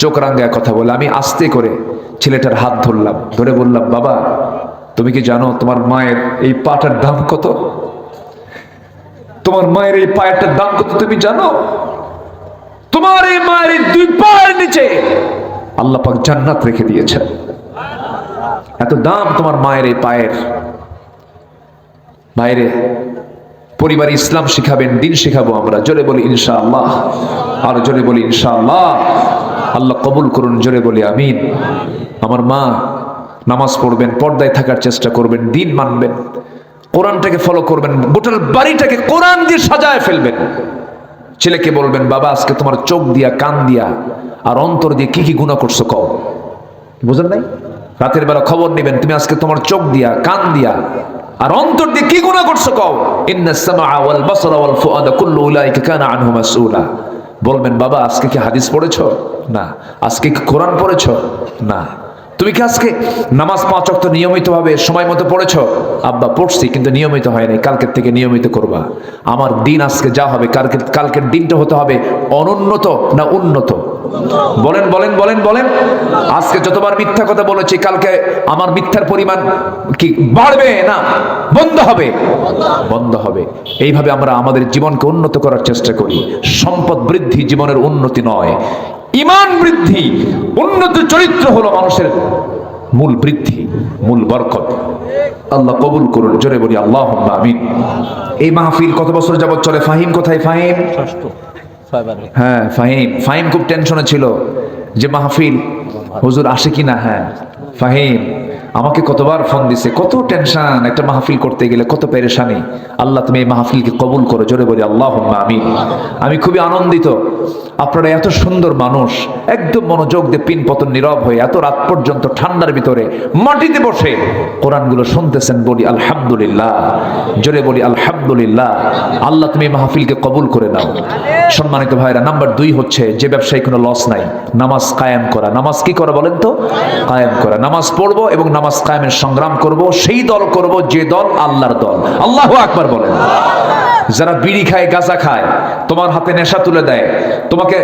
চোখ রাঙ্গায় কথা বলে। আমি আস্তে করে ছেলেটার হাত ধরলাম, ধরে বললাম, বাবা তুমি কি জানো তোমার মায়ের এই পাটার দাম কত? তোমার মায়ের এই পায়েরটার দাম কত তুমি জানো? তোমার এই মায়ের এই 2 পায়ের নিচে আল্লাহ পাক জান্নাত রেখে দিয়েছেন। এত দাম তোমার মায়ের এই পায়ের। বাইরে পরিবারে ইসলাম শিখাবেন, দিন শিখাবো আমরা। জোরে বলি ইনশাআল্লাহ, আর জোরে বলি ইনশাআল্লাহ। আল্লাহ কবুল করুন, জোরে বলি আমিন। আমার মা নামাজ পড়বেন, পর্দায় থাকার চেষ্টা করবেন, দিন মানবেন, কোরআনটাকে ফলো করবেন, গোটাল বাড়িটাকে কোরআন দিয়ে সাজায় ফেলবেন। ছেলেকে বলবেন, বাবা আজকে তোমার চোখ দিয়া, কান দিয়া আর অন্তর দিয়ে কি কি গুনাহ করছো কও। বুঝেন নাই? রাতের বেলা খবর নেবেন, তুমি আজকে তোমার চোখ দিয়া, কান দিয়া আর অন্তর দিয়ে কি গুনাহ করছো কও। ইন্নাস সামআ ওয়াল বাসরা ওয়াল ফুআদা কুল্লু উলাইকা কানা আনহু মাসউলা। বলবেন, বাবা আজকে কি হাদিস পড়েছো? না। আজকে কি কোরআন পড়েছো? না। তুমি কি আজকে নামাজ 5 ওয়াক্ত নিয়মিতভাবে সময় মতো পড়েছো? আব্বা পড়ছি, কিন্তু নিয়মিত হয় নাই। কালকের থেকে নিয়মিত করবা। আমার দিন আজকে যা হবে, কালকের দিনটা হতে হবে অনুন্নত না উন্নত? বলেন বলেন বলেন বলেন। আজকে যতবার মিথ্যা কথা বলেছি, কালকে আমার মিথ্যার পরিমাণ কি বাড়বে না বন্ধ হবে? বন্ধ হবে। এইভাবে আমরা আমাদের জীবনকে উন্নত করার চেষ্টা করি। সম্পদ বৃদ্ধি জীবনের উন্নতি নয়, ঈমান বৃদ্ধি, উন্নত চরিত্র হলো মানুষের মূল বৃদ্ধি, মূল বরকত। আল্লাহ কবুল করুন, জোরে বলি আল্লাহুম্মা আমিন। এই মাহফিল কত বছর যাবত চলে? ফাহিম কোথায়? ফাহিম? হ্যাঁ, ফাহিম খুব টেনশনে ছিল যে মাহফিল হুজুর আসে কিনা। হ্যাঁ, ফাহিম আমাকে কতবার ফোন দিছে, কত টেনশন একটা মাহফিল করতে গেলে, কত পেরেশানি। আল্লাহ তুমি এই মাহফিলকে কবুল করো, জোরে বলি আল্লাহুম্মা আমিন। আমি খুবই আনন্দিত, আপনারা এত সুন্দর মানুষ, একদম মনোযোগ দিয়ে পিন পতন নীরব হয়ে এত রাত পর্যন্ত ঠান্ডার ভিতরে মাটিতে বসে কোরআনগুলো শুনতেছেন। বলি আলহামদুলিল্লাহ, জোরে বলি আলহামদুলিল্লাহ। আল্লাহ তুমি এই মাহফিলকে কবুল করে নাও। সম্মানিত ভাইরা, নাম্বার 2 হচ্ছে যে ব্যবসায় কোনো লস নাই, নামাজ কায়েম করা। নামাজ কি করা বলেন তো? কায়েম করা। নামাজ পড়বো এবং নামাজ কায়েমের সংগ্রাম করব। সেই দল করব যে দল আল্লাহর দল। আল্লাহু আকবার বলেন। যারা বিড়ি খায়, গাঁজা খায়, তোমার হাতে নেশা তুলে দেয়, তোমাকে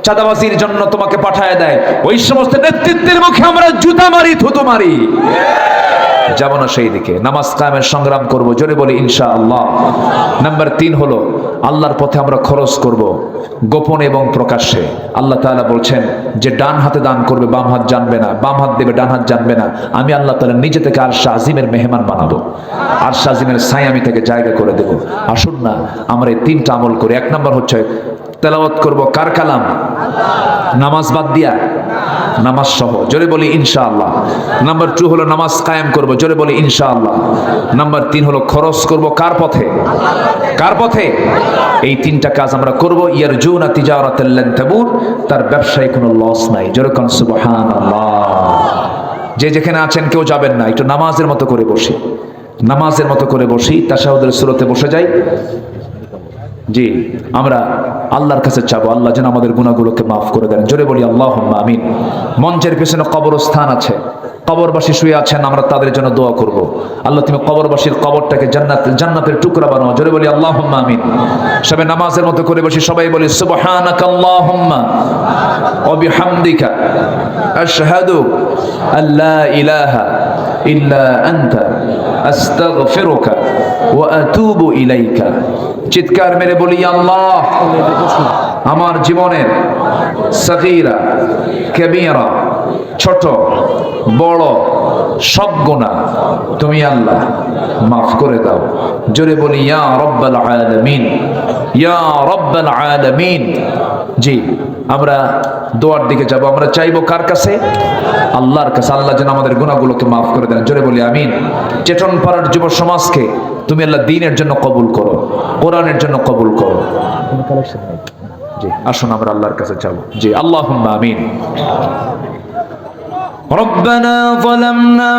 চাঁদাবাজির জন্য তোমাকে পাঠায় দেয়, ওই সমস্ত নেতৃত্বের মুখে আমরা জুতা মারি, থুতু মারি। যাব না সেই দিকে। নামাজ কায়েমের সংগ্রাম করব, জোরে বলি ইনশাআল্লাহ। নাম্বার 3 হলো আল্লাহর পথে আমরা খরচ করব, গোপনে এবং প্রকাশ্যে। আল্লাহ তাআলা বলছেন যে ডান হাতে দান করবে, বাম হাত জানবে না, বাম হাত দেবে, ডান হাত জানবে না। আমি আল্লাহ তাআলা নিজে থেকে আরশ আজিমের মেহমান বানাবো, আরশ আজিমের ছায়া আমি থেকে জায়গা করে দেব। আসুন না আমরা এই 3টা আমল করি। 1 নম্বর হচ্ছে তেলাওয়াত করব কার কালাম? নামাজ বাদ দিয়া, নামাজ সহ, জোরে বলি ইনশাআল্লাহ। নাম্বার 2 হলো নামাজ কায়েম করব, জোরে বলি ইনশাআল্লাহ। নাম্বার 3 হলো খরচ করব কার পথে? কার পথে? এই 3টা কাজ আমরা করব। ইয়ারজুনা তিজারাতাল লান তাবুর, তার ব্যবসায় কোনো লস নাই। জোরে কোন সুবহানাল্লাহ। যে যেখানে আছেন কেউ যাবেন না, একটু নামাজের মতো করে বসি, নামাজের মতো করে বসি, তাশাহুদের সূরাতে বসে যাই। জি, আমরা আল্লাহর কাছে চাবো আল্লাহ যেন আমাদের গুনাহগুলোকে মাফ করে দেন। জোরে বলি আল্লাহুম্মা আমিন। মঞ্চের পেছনে কবরস্থান আছে, কবরবাসী শুয়ে আছেন, আমরা তাদের জন্য দোয়া করব। আল্লাহ তুমি কবরবাসীর কবরটাকে জান্নাতের টুকরা বানাও। জোরে বলি আল্লাহুম্মা আমিন। সবাই নামাজের মতো করে বসি, সবাই বলি সুবহানাকাল্লাহুম্মা ওয়া বিহামদিকা আশহাদু আল্লা ইলাহা ইল্লা আনতা আস্তাগফিরুকা ওয়া আতুবু ইলাইকা। চিৎকার মেরে বলি আল্লাহ আমার জীবনের সগীরা কবীরা, ছোট বড় সব গুনাহ তুমি আল্লাহ মাফ করে দাও। জোরে বলি ইয়া রাব্বাল আলামিন, ইয়া রাব্বাল আলামিন। জি, আমরা দোয়ার দিকে যাব। আমরা চাইবো কার কাছে? আল্লাহর কাছে। আল্লাহ যেন আমাদের গুনাহগুলোকে মাফ করে দেন। জোরে বলি আমিন। চেতন পাড়ার যুব সমাজকে তুমি আল্লাহ দ্বীনের জন্য কবুল করো, কোরআনের জন্য কবুল করো। জি, আসুন আমরা আল্লাহর কাছে চাবো। জি, আল্লাহুম্মা আমিন। রব্বানা যালামনা